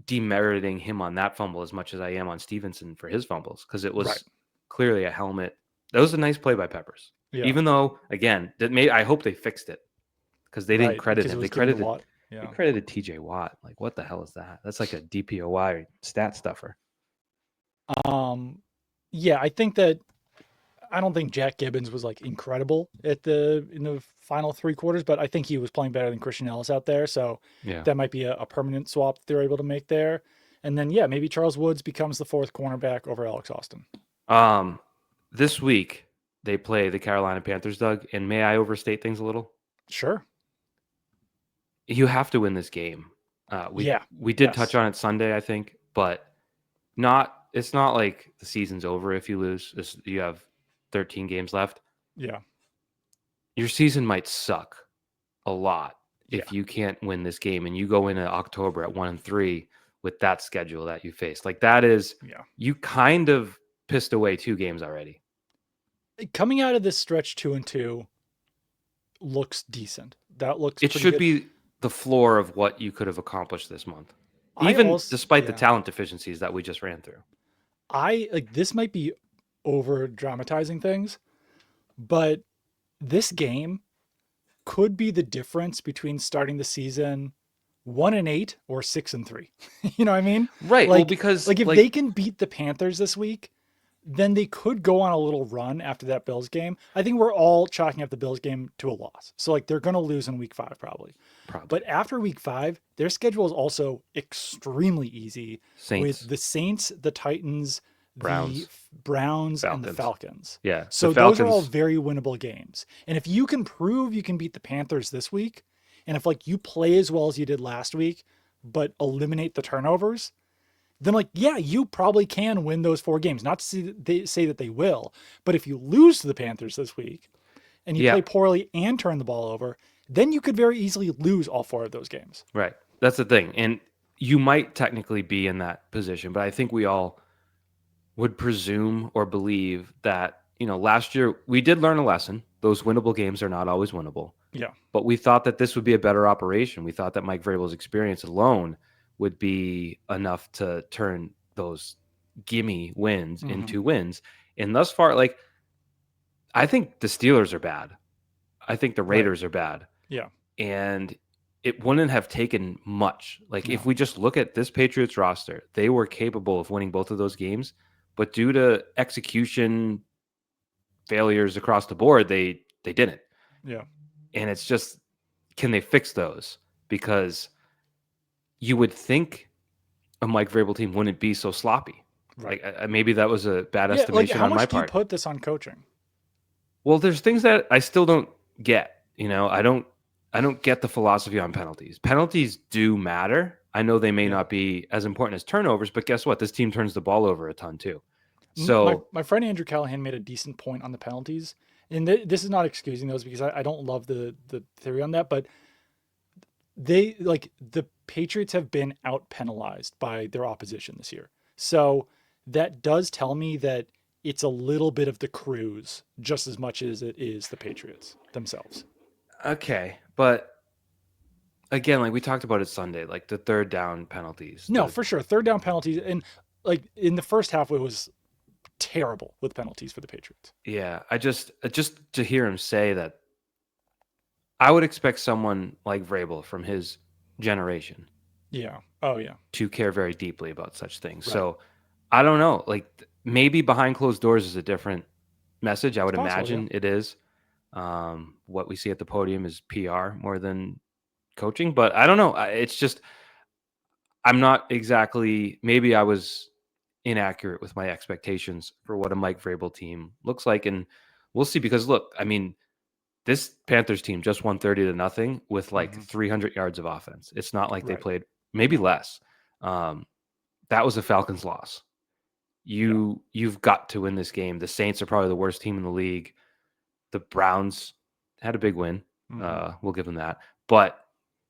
demeriting him on that fumble as much as I am on Stevenson for his fumbles because it Right. was clearly a helmet. That was a nice play by Peppers. Yeah. Even though, again, I hope they fixed it because they didn't Right. credit Because it him. was given to Watt. They Yeah. credited TJ Watt. Like, what the hell is that? That's like a DPOY stat stuffer. Yeah, I think that I don't think Jack Gibbons was like incredible in the final three quarters, but I think he was playing better than Christian Ellis out there. So Yeah. that might be a permanent swap that they're able to make there. And then yeah, maybe Charles Woods becomes the fourth cornerback over Alex Austin. This week they play the Carolina Panthers, Doug, and may I overstate things a little? Sure. You have to win this game. We did touch on it Sunday, I think, but it's not like the season's over if you lose. You have 13 games left. Yeah. Your season might suck a lot if you can't win this game and you go into October at 1-3 with that schedule that you faced. Like that is, you kind of pissed away 2 games already. Coming out of this stretch 2-2 looks decent. That looks. It should be the floor of what you could have accomplished this month, despite the talent deficiencies that we just ran through. This might be over dramatizing things, but this game could be the difference between starting the season 1-8 or 6-3. You know what I mean? Right. Like, well, because if they can beat the Panthers this week, then they could go on a little run after that Bills game. I think we're all chalking up the Bills game to a loss. So like they're going to lose in week 5 probably. But after week 5, their schedule is also extremely easy with the Saints, the Titans, the Browns, and the Falcons. Yeah. So those are all very winnable games. And if you can prove you can beat the Panthers this week, and if like you play as well as you did last week, but eliminate the turnovers, then like, yeah, you probably can win those 4 games. Not to say that they will, but if you lose to the Panthers this week and you play poorly and turn the ball over, then you could very easily lose all 4 of those games. Right. That's the thing. And you might technically be in that position, but I think we all would presume or believe that, last year we did learn a lesson. Those winnable games are not always winnable. Yeah. But we thought that this would be a better operation. We thought that Mike Vrabel's experience alone would be enough to turn those gimme wins into wins. And thus far, like, I think the Steelers are bad. I think the Raiders are bad. Yeah. And it wouldn't have taken much. Like, if we just look at this Patriots roster, they were capable of winning both of those games. But due to execution failures across the board, they didn't. Yeah. And it's just, can they fix those? Because you would think a Mike Vrabel team wouldn't be so sloppy. Right. Like, maybe that was a bad estimation on my part. How much do you put this on coaching? Well, there's things that I still don't get. I don't get the philosophy on penalties. Penalties do matter. I know they may Yeah. not be as important as turnovers, but guess what? This team turns the ball over a ton too. My So, my friend Andrew Callahan made a decent point on the penalties, and this is not excusing those because I don't love the theory on that, but the Patriots have been out penalized by their opposition this year. So that does tell me that it's a little bit of the crews just as much as it is the Patriots themselves. okay, but again, like we talked about it Sunday, like the third down penalties. No, for sure. Third down penalties, and like in the first half it was terrible with penalties for the Patriots. Yeah, just to hear him say that, I would expect someone like Vrabel from his generation Yeah. Oh yeah. to care very deeply about such things. Right. So I don't know. Like maybe behind closed doors is a different message. I It's would possible, yeah. imagine it is. What we see at the podium is PR more than coaching, but I don't know. It's just I'm not exactly. Maybe I was inaccurate with my expectations for what a Mike Vrabel team looks like, and we'll see. Because look, I mean, this Panthers team just won 30-0 with like Hmm. 300 yards of offense. It's not like they Right. played maybe No. less. Um, that was a Falcons loss. Yeah. You've got to win this game. The Saints are probably the worst team in the league. The Browns had a big win. Hmm. We'll give them that. But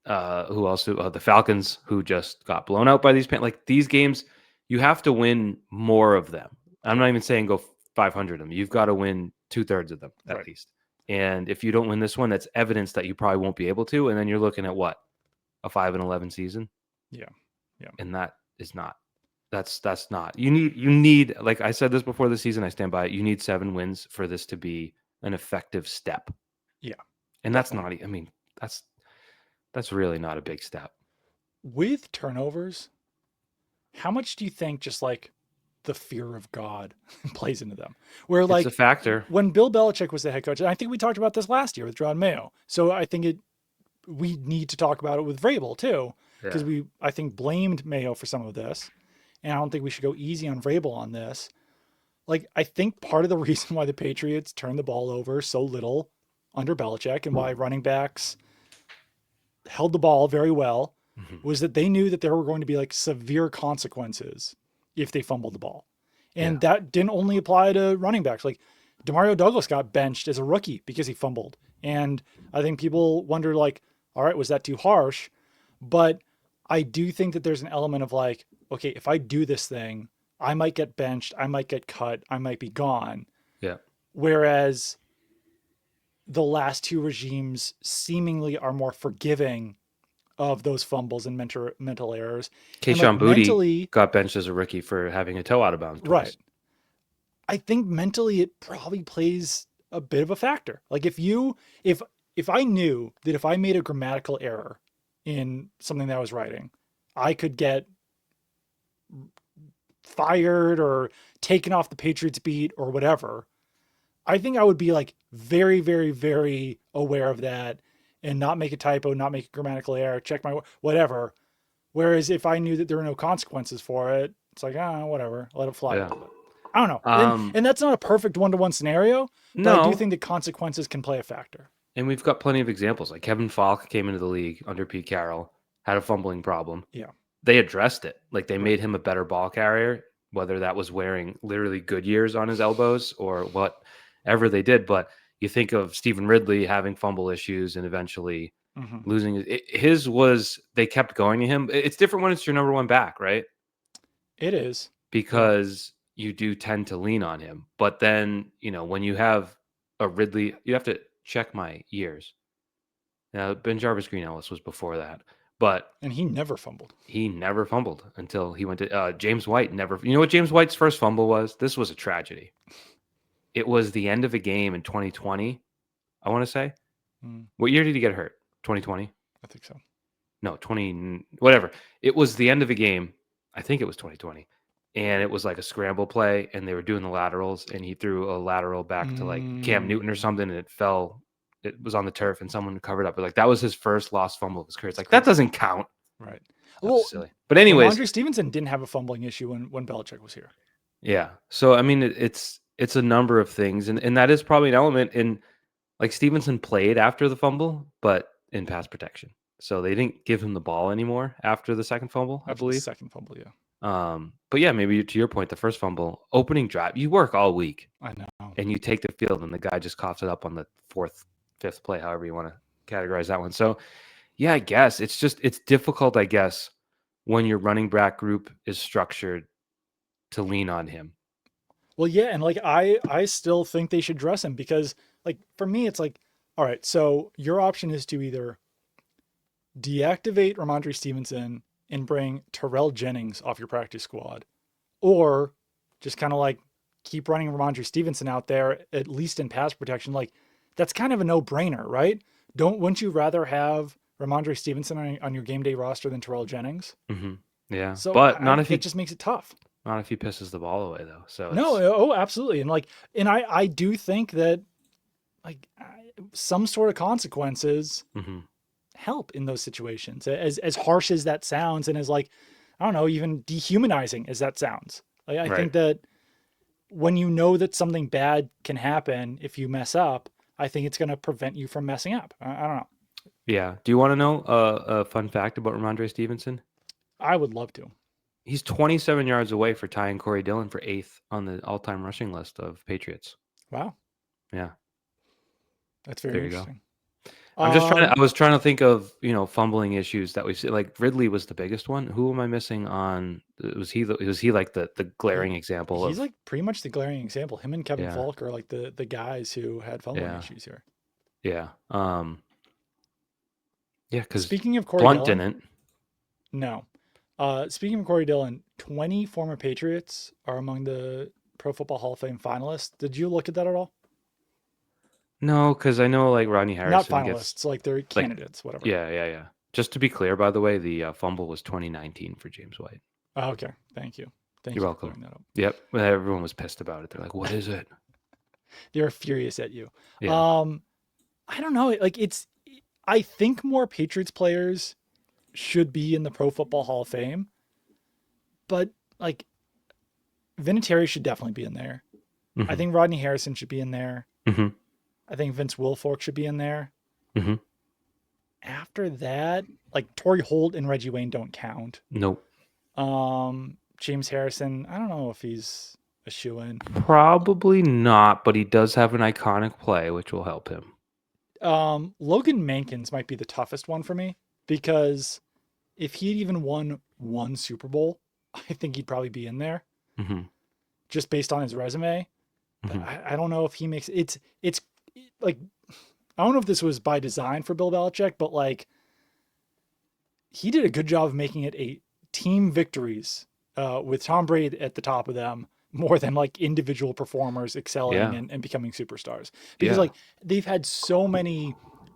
who else? The Falcons, who just got blown out by these like these games, you have to win more of them. I'm not Right. even saying go 500 of them. You've got to win 2/3 of them at Right. least. And if you don't win this one, that's evidence that you probably won't be able to. And then you're looking at what, a 5-11 season, Yeah. Yeah. and that is not. That's not. You need like I said this before the season. I stand by it. You need 7 wins for this to be an effective step, Yeah. and that's Definitely. not. I mean, that's really not a big step. With turnovers, how much do you think just like the fear of God plays into them? Where It's a like factor. when Bill Belichick was the head coach, and I think we talked about this last year with John Mayo. So I think we need to talk about it with Vrabel too, because Yeah. we I think blamed Mayo for some of this, and I don't think we should go easy on Vrabel on this. Like I think part of the reason why the Patriots turned the ball over so little under Belichick and why running backs held the ball very well Mhm. was that they knew that there were going to be like severe consequences if they fumbled the ball. Yeah. And that didn't only apply to running backs. Like Demario Douglas got benched as a rookie because he fumbled. And I think people wonder like, all right, was that too harsh? But I do think that there's an element of like, okay, if I do this thing, I might get benched, I might get cut, I might be gone. Yeah. Whereas the last two regimes seemingly are more forgiving of those fumbles and mental errors. And like Keyshawn Booty mentally, got benched as a rookie for having a toe out of bounds right. twice. I think mentally it probably plays a bit of a factor. Like if I knew that if I made a grammatical error in something that I was writing, I could get fired or taken off the Patriots beat or whatever, I think I would be like very, very, very aware of that and not make a typo, not make a grammatical error, check my whatever. Whereas if I knew that there were no consequences for it, it's like, whatever, let it fly a Yeah. little bit. I don't know. And Um, and that's not a perfect one-to-one scenario, but I do no. think that consequences can play a factor. And we've got plenty of examples. Like Kevin Falk came into the league under Pete Carroll, had a fumbling problem. Yeah. They addressed it. Like they Right. made him a better ball carrier, whether that was wearing literally Goodyears on his elbows or whatever they did. But you think of Stephen Ridley having fumble issues and eventually Hmm. losing his was they kept going to him. It's different when it's your number one back, right? It is. Yeah. Because you do tend to lean on him. But then, when you have a Ridley, you have to check my years. Now, Ben Jarvis Green Ellis was before that, but And he never fumbled. he never fumbled until he went to James White. Never. You know what James White's first fumble was? This was a tragedy. It was the end of a game in 2020, I want to say. Mm, What year did he get hurt? 2020? I think so. No, 20, whatever. It was the end of a game. I think it was 2020. And it was like a scramble play, and they were doing the laterals, and he threw a lateral back to like Cam Newton or Mm, something, and it fell. It was on the turf, and someone covered up. But like that was his first lost fumble of his career. It's that's like that crazy. doesn't count. Right. That was Well, silly. But anyways, Ramondre Stevenson didn't have a fumbling issue when Belichick was here. yeah. So I mean, it's it's a number of things, and that is probably an element. In like Stevenson played after the fumble, but in pass protection, so they didn't give him the ball anymore after the second fumble, I After the believe. second fumble, yeah. But yeah, maybe to your point, the first fumble, opening drive, you work all week I know. and you take the field, and the guy just coughs it up on the fourth, fifth play, however you want to categorize that one. So yeah, I guess it's difficult, I guess, when your running back group is structured to lean on him. Well, yeah, and like I still think they should dress him because like for me it's like, all right, so your option is to either deactivate Ramondre Stevenson and bring Terrell Jennings off your practice squad, or just kind of like keep running Ramondre Stevenson out there at least in pass protection. Like that's kind of a no-brainer, right? Wouldn't you rather have Ramondre Stevenson on your game day roster than Terrell Jennings? Mm-hmm. Yeah, So but not if that he just makes it tough. not if he pisses the ball away though. So No, it's oh, absolutely. And like, and I do think that like some sort of consequences mm-hmm. help in those situations. As harsh as that sounds, and as like, I don't know, even dehumanizing as that sounds. Like, I Right. think that when you know that something bad can happen if you mess up, I think it's going to prevent you from messing up. I don't know. Yeah. Do you want to know a fun fact about Ramondre Stevenson? I would love to. He's 27 yards away for tying Corey Dillon for 8th on the all-time rushing list of Patriots. Wow, Yeah, that's very there you go. interesting. I was trying to think of, fumbling issues that we see. Like Ridley was the biggest one. Who am I missing on? Was he like the glaring example He's of? like pretty much the glaring example. Him and Kevin Yeah, Falk are like the guys who had fumbling yeah, issues here. yeah. Yeah, because Speaking of Corey Blunt Dillon, didn't. no. Speaking of Corey Dillon, 20 former Patriots are among the Pro Football Hall of Fame finalists. Did you look at that at all? No, because I know like Rodney Not Harrison gets finalists, like they're like, candidates, whatever. yeah, yeah, yeah. Just to be clear, by the way, the fumble was 2019 for James White. Oh, okay. Thank you. Thank You're you for welcome. clearing that up. Yep, everyone was pissed about it. They're like, "What is it?" They're furious at you. Yeah. Um, I don't know. Like I think more Patriots players should be in the Pro Football Hall of Fame, but like Vinatieri should definitely be in there. I Mm-hmm. think Rodney Harrison should be in there. Mm-hmm. I think Vince Wilfork should be in there. Mm-hmm. After that, like Torrey Holt and Reggie Wayne don't count. Nope. James Harrison, I don't know if he's a shoe-in. Probably not, but he does have an iconic play, which will help him. Logan Mankins might be the toughest one for me because if he'd even won one Super Bowl, I think he'd probably be in there Mm-hmm. just based on his resume. But Mm-hmm. I don't know if he makes it's like I don't know if this was by design for Bill Belichick, but like he did a good job of making it a team victories with Tom Brady at the top of them more than like individual performers excelling Yeah. and becoming superstars. Because Yeah. like they've had so many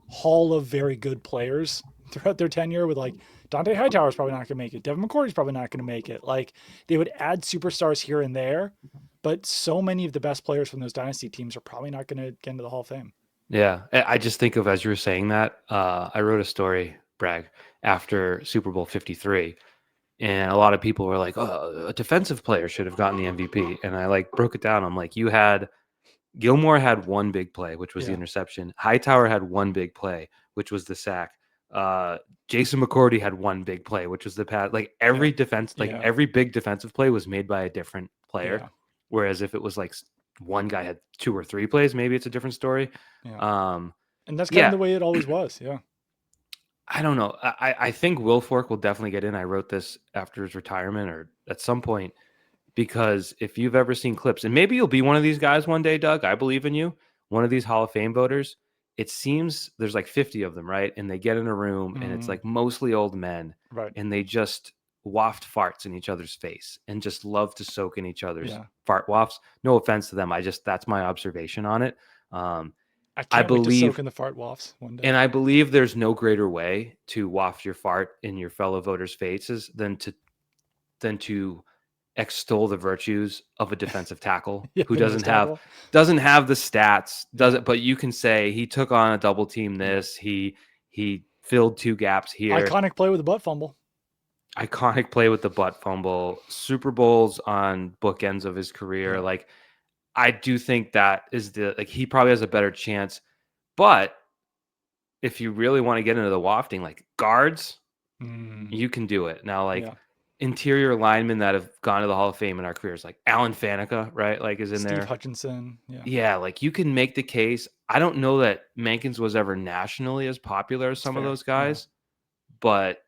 Hall of very good players throughout their tenure with like Dante Hightower's probably not going to make it. Devin McCourty's probably not going to make it. Like they would add superstars here and there, but so many of the best players from those dynasty teams are probably not going to get into the Hall of Fame. Yeah. I just think of, as you were saying that, I wrote a story, Bragg, after Super Bowl 53. And a lot of people were like, "Oh, a defensive player should have gotten the MVP." And I like broke it down. I'm like, Gilmore had one big play, which was the Yeah. interception. Hightower had one big play, which was the sack. Jason McCourty had one big play, which was the pass. Like Yeah. every big defensive play was made by a different player. Yeah. Whereas if it was like one guy had 2 or 3 plays, maybe it's a different story. Yeah. Um, And that's kind of yeah, the way it always was. Yeah. I don't know. I think Will Fork will definitely get in. I wrote this after his retirement or at some point, because if you've ever seen clips, and maybe you'll be one of these guys one day, Doug, I believe in you, one of these Hall of Fame voters. It seems there's like 50 of them, right? And they get in a room and it's like mostly old men Right. and they just waft farts in each other's face and just love to soak in each other's Yeah. fart wafts. No offense to them. That's my observation on it. I I can't wait to soak believe, in the fart wafts one day. and I believe there's no greater way to waft your fart in your fellow voters' faces than to extol the virtues of a defensive tackle Yeah, who the nose tackle. doesn't have the stats, doesn't, but you can say he took on a double team this, he filled 2 gaps here. Iconic play with a butt fumble. Iconic play with the butt fumble, Super Bowls on bookends of his career. Yeah. Like I do think that is he probably has a better chance. But if you really want to get into the wafting, like guards, you can do it. Now, like Yeah. interior linemen that have gone to the Hall of Fame in our careers, like Alan Faneca, right? Like is in Steve there. Hutchinson. Yeah. Yeah, like you can make the case. I don't know that Mankins was ever nationally as popular as It's some of fair. those guys, but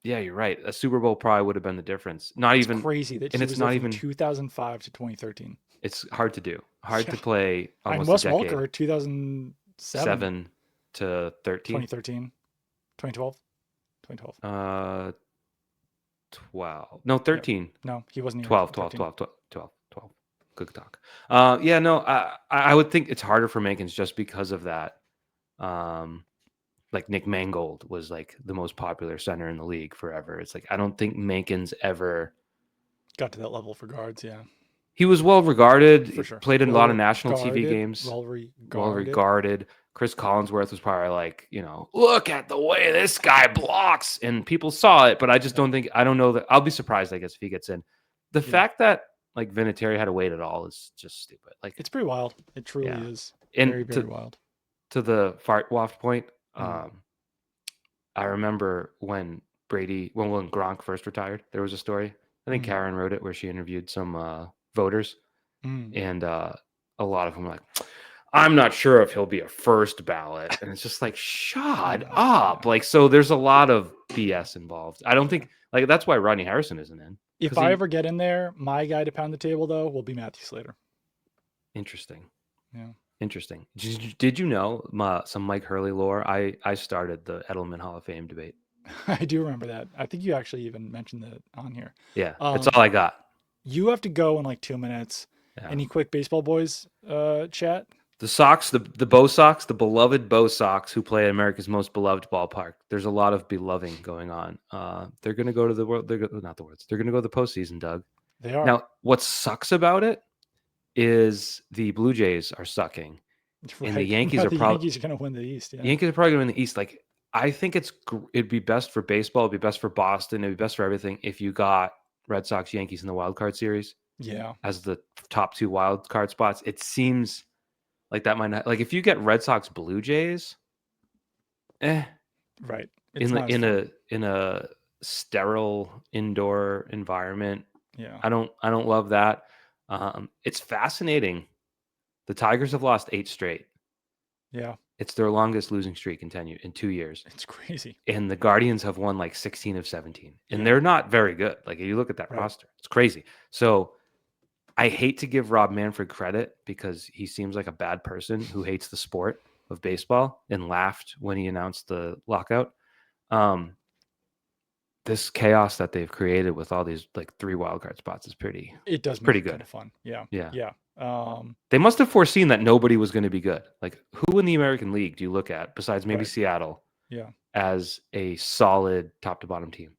yeah, you're right. A Super Bowl probably would have been the difference. Not It's even, crazy that and he it's was there not from even. 2005 to 2013. It's hard to do. Hard Yeah. to play And almost a Wes decade. Welker, 2007, 7 to 13. 2013, 2012, 2012. 12. No, Yep. 13. No, he wasn't here 12, in 12, 13. 12, 12, 12, 12. Good talk. Yeah, no, I would think it's harder for Mankins just because of that. Like Nick Mangold was like the most popular center in the league forever. It's like I don't think Mankins ever. Got to that level for guards. Yeah, He was well regarded. He for sure. played in a lot of Well national TV guarded. games. Well Well regarded. regarded. Chris Collinsworth was probably like, look at the way this guy blocks, and people saw it. But I just don't think. I don't know that. I'll be surprised, I guess, if he gets in. The fact that like Vinatieri had to wait at all is just stupid. Like it's pretty wild. It truly is. And Very, very wild. To the fart waft point, Mm. I remember when Gronk first retired, there was a story. I think Karen wrote it where she interviewed some voters, and a lot of them were like, I'm not sure if he'll be a first ballot. And it's just like, shut up. Like, so there's a lot of BS involved. I don't think, like, that's why Rodney Harrison isn't in. If I ever get in there, my guy to pound the table, though, will be Matthew Slater. Interesting. Yeah. Interesting. Did you know some Mike Hurley lore? I started the Edelman Hall of Fame debate. I do remember that. I think you actually even mentioned that on here. Yeah, that's all I got. You have to go in like 2 minutes. Yeah. Any quick baseball boys chat? The Sox, the Bo Sox, the beloved Bo Sox, who play at America's most beloved ballpark. There's a lot of beloving going on. They're going to go to the world. They're not the words. They're going to go to the postseason, Doug. They are. Now, what sucks about it is the Blue Jays are sucking, and the Yankees are probably Yankees are going to win the East. Yeah. The Yankees are probably going to win the East. Like, I think it'd be best for baseball. It'd be best for Boston. It'd be best for everything if you got Red Sox, Yankees in the wild card series. Yeah. As the top 2 wild card spots, it seems like that might not. Like, if you get Red Sox, Blue Jays, right. It's in a sterile indoor environment. Yeah. I don't love that. It's fascinating. The Tigers have lost 8 straight. Yeah. It's their longest losing streak in 2 years. It's crazy. And the Guardians have won like 16 of 17. And they're not very good. Like, if you look at that roster, it's crazy. So I hate to give Rob Manfred credit because he seems like a bad person who hates the sport of baseball and laughed when he announced the lockout. This chaos that they've created with all these like 3 wildcard spots is pretty good. Kind of fun. Yeah. Yeah. They must have foreseen that nobody was going to be good. Like, who in the American League do you look at besides maybe Seattle? Yeah. As a solid top to bottom team.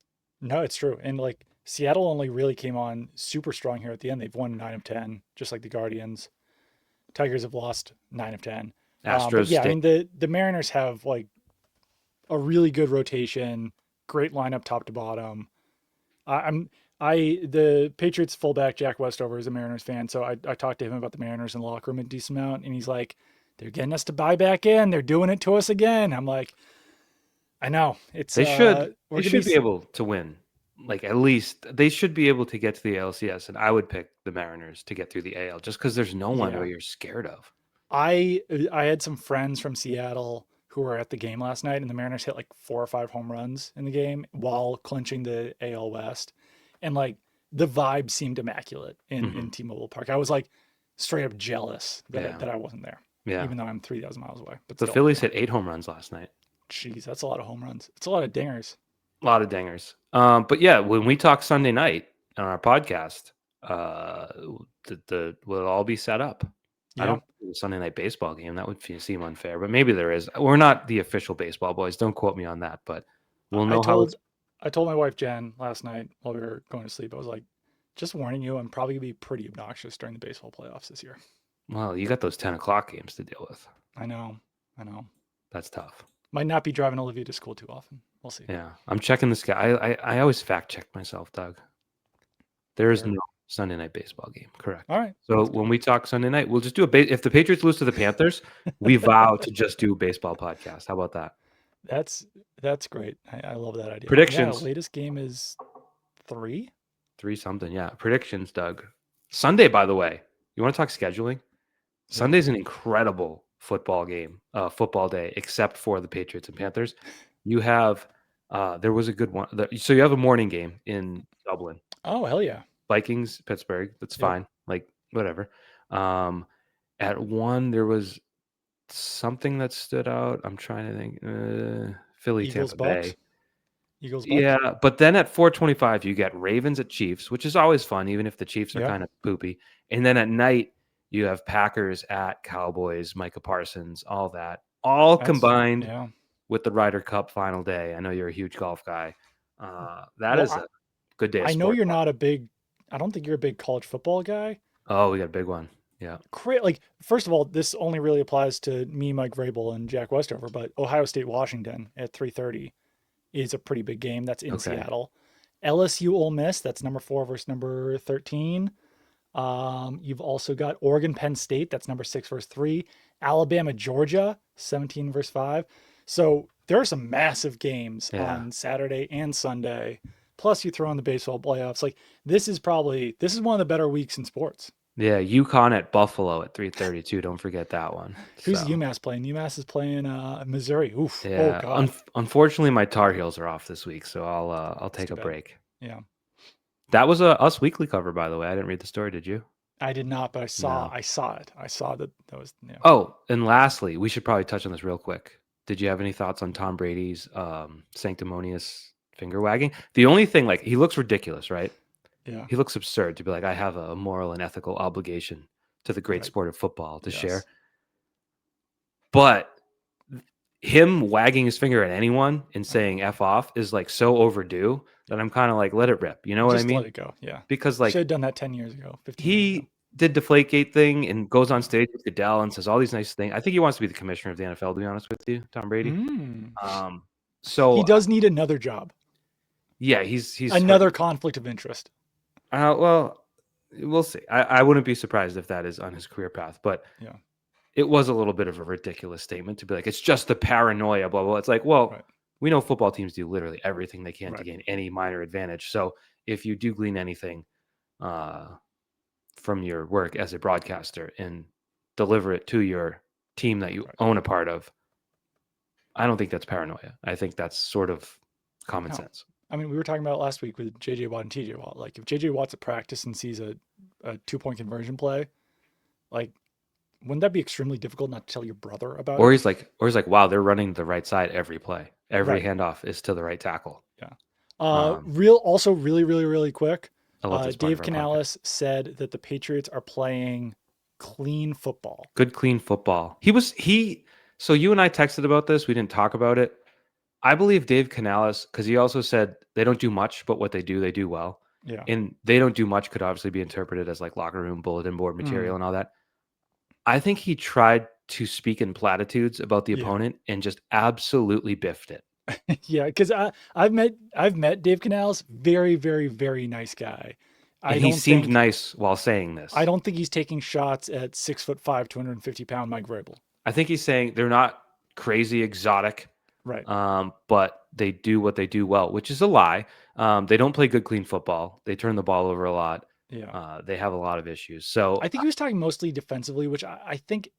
No, it's true. And like Seattle only really came on super strong here at the end. They've won 9 of 10, just like the Guardians. Tigers have lost 9 of 10. Astros. I mean the Mariners have like a really good rotation, great lineup top to bottom. The Patriots fullback Jack Westover is a Mariners fan, so I talked to him about the Mariners in the locker room a decent amount, and he's like, they're getting us to buy back in. They're doing it to us again. I'm like, I know. They should be able to win. Like, at least they should be able to get to the ALCS, and I would pick the Mariners to get through the AL just because there's no one who you're scared of. I had some friends from Seattle who were at the game last night, and the Mariners hit like 4 or 5 home runs in the game while clinching the AL West. And like the vibe seemed immaculate in T-Mobile Park. I was like straight up jealous that I wasn't there. Yeah. Even though I'm 3,000 miles away. But the Phillies hit 8 home runs last night. Jeez, that's a lot of home runs. It's a lot of dingers. A lot of dingers. But yeah, when we talk Sunday night on our podcast, will all be set up. Yeah. I don't think a Sunday night baseball game. That would seem unfair, but maybe there is. We're not the official baseball boys. Don't quote me on that, but we'll know I told my wife Jen last night while we were going to sleep, I was like, just warning you, I'm probably going to be pretty obnoxious during the baseball playoffs this year. Well, you got those 10 o'clock games to deal with. I know. That's tough. Might not be driving Olivia to school too often. We'll see. Yeah. I'm checking this guy. I always fact check myself, Doug. There is Sunday night baseball game. Correct. All right. So when we talk Sunday night, we'll just do if the Patriots lose to the Panthers, we vow to just do a baseball podcast. How about that? That's great. I love that idea. Yeah, Predictions. latest game is 3. 3 something. Yeah. Predictions, Doug. Sunday, by the way. You want to talk scheduling? Sunday's an incredible football game, football day, except for the Patriots and Panthers. You have there was a good one. So you have a morning game in Dublin. Oh, hell yeah. Vikings, Pittsburgh. That's Yep. fine. Like whatever. At 1, there was something that stood out. I'm trying to think. Philly, Eagles, Tampa Bucks. Bay. Eagles, Bucks. Yeah, but then at 4:25, you get Ravens at Chiefs, which is always fun, even if the Chiefs are Yeah. kind of poopy. And then at night, you have Packers at Cowboys, Micah Parsons, all that, all combined Yeah. with the Ryder Cup final day. I know you're a huge golf guy. That Well, is a good day of I know sport. you're not a big. I don't think you're a big college football guy. Oh, we got a big one. Yeah. Like, first of all, this only really applies to me, Mike Vrabel, and Jack Westover. But Ohio State, Washington at 3:30 is a pretty big game. That's in Okay. Seattle. LSU, Ole Miss. That's number 4 versus number 13. You've also got Oregon, Penn State. That's number 6 versus 3. Alabama, Georgia, 17 versus 5. So there are some massive games on Saturday and Sunday. Plus, you throw in the baseball playoffs. Like, this is one of the better weeks in sports. Yeah, UConn at Buffalo at 3:32. Don't forget that one. Who's UMass playing? UMass is playing Missouri. Oof. Yeah. Oh God. Unfortunately, my Tar Heels are off this week, so I'll take a break. Yeah. That was a Us Weekly cover, by the way. I didn't read the story. Did you? I did not, but I saw it. I saw that was. Yeah. Oh, and lastly, we should probably touch on this real quick. Did you have any thoughts on Tom Brady's sanctimonious finger wagging? The only thing, like, he looks ridiculous, right? Yeah. He looks absurd to be like, I have a moral and ethical obligation to the great sport of football to share. But him wagging his finger at anyone and saying F off is like so overdue that I'm kind of like, let it rip. You know what I mean? Let it go. Yeah. Because like, should have done that 10 years ago. 15 he years ago. did Deflategate thing and goes on stage with Goodell and says all these nice things. I think he wants to be the commissioner of the NFL, to be honest with you, Tom Brady. So he does need another job. Yeah, he's another conflict of interest. Well, we'll see. I wouldn't be surprised if that is on his career path, but yeah, it was a little bit of a ridiculous statement to be like, it's just the paranoia, blah, blah. It's like, well, we know football teams do literally everything they can to gain any minor advantage. So if you do glean anything from your work as a broadcaster and deliver it to your team that you own a part of, I don't think that's paranoia. I think that's sort of common sense. I mean, we were talking about last week with JJ Watt and TJ Watt. Like, if JJ Watt's at practice and sees a 2-point conversion play, like, wouldn't that be extremely difficult not to tell your brother about? Or he's like, wow, they're running the right side every play. Every handoff is to the right tackle. Yeah. Really quick. Dave Canales said that the Patriots are playing clean football. Good, clean football. So you and I texted about this. We didn't talk about it. I believe Dave Canales, because he also said they don't do much, but what they do well. Yeah. And they don't do much could obviously be interpreted as like locker room bulletin board material and all that. I think he tried to speak in platitudes about the opponent and just absolutely biffed it. Yeah, because I've met Dave Canales, very, very, very nice guy. He seemed nice while saying this. I don't think he's taking shots at 6'5", 250-pound Mike Vrabel. I think he's saying they're not crazy exotic. Right. But they do what they do well, which is a lie. They don't play good, clean football. They turn the ball over a lot. Yeah. They have a lot of issues. So I think he was talking mostly defensively, which I think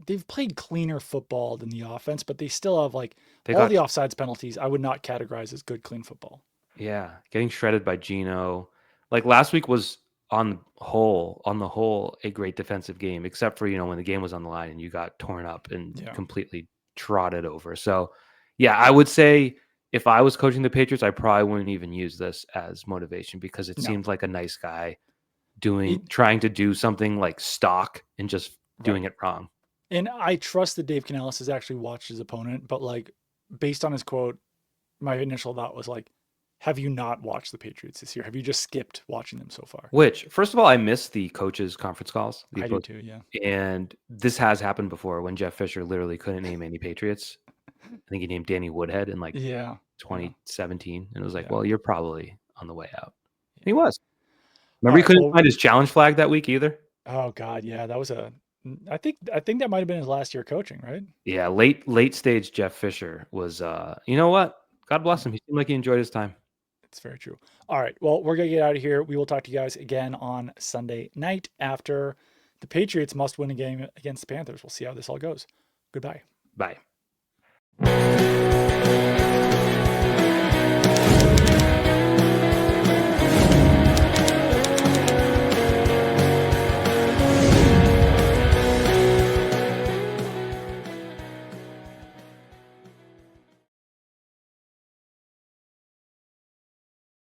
they've played cleaner football than the offense, but they still have like the offsides penalties. I would not categorize as good, clean football. Yeah. Getting shredded by Geno. Like last week was on the whole, a great defensive game, except for, when the game was on the line and you got torn up and completely trotted over. So, yeah, I would say if I was coaching the Patriots, I probably wouldn't even use this as motivation because it seems like a nice guy trying to do something like stock and just doing it wrong. And I trust that Dave Canales has actually watched his opponent, but like based on his quote, my initial thought was like, have you not watched the Patriots this year? Have you just skipped watching them so far? Which, first of all, I miss the coaches' conference calls. I do too, yeah. And this has happened before when Jeff Fisher literally couldn't name any Patriots. I think he named Danny Woodhead in 2017. And it was like, well, you're probably on the way out. He was. All Remember, he right. couldn't Well, find his challenge flag that week either. oh God, yeah, that was a. I think that might have been his last year coaching, right? Yeah, late stage Jeff Fisher was. You know what? God bless him. He seemed like he enjoyed his time. It's very true. All right. Well, we're gonna get out of here. We will talk to you guys again on Sunday night after the Patriots must win a game against the Panthers. We'll see how this all goes. Goodbye. Bye.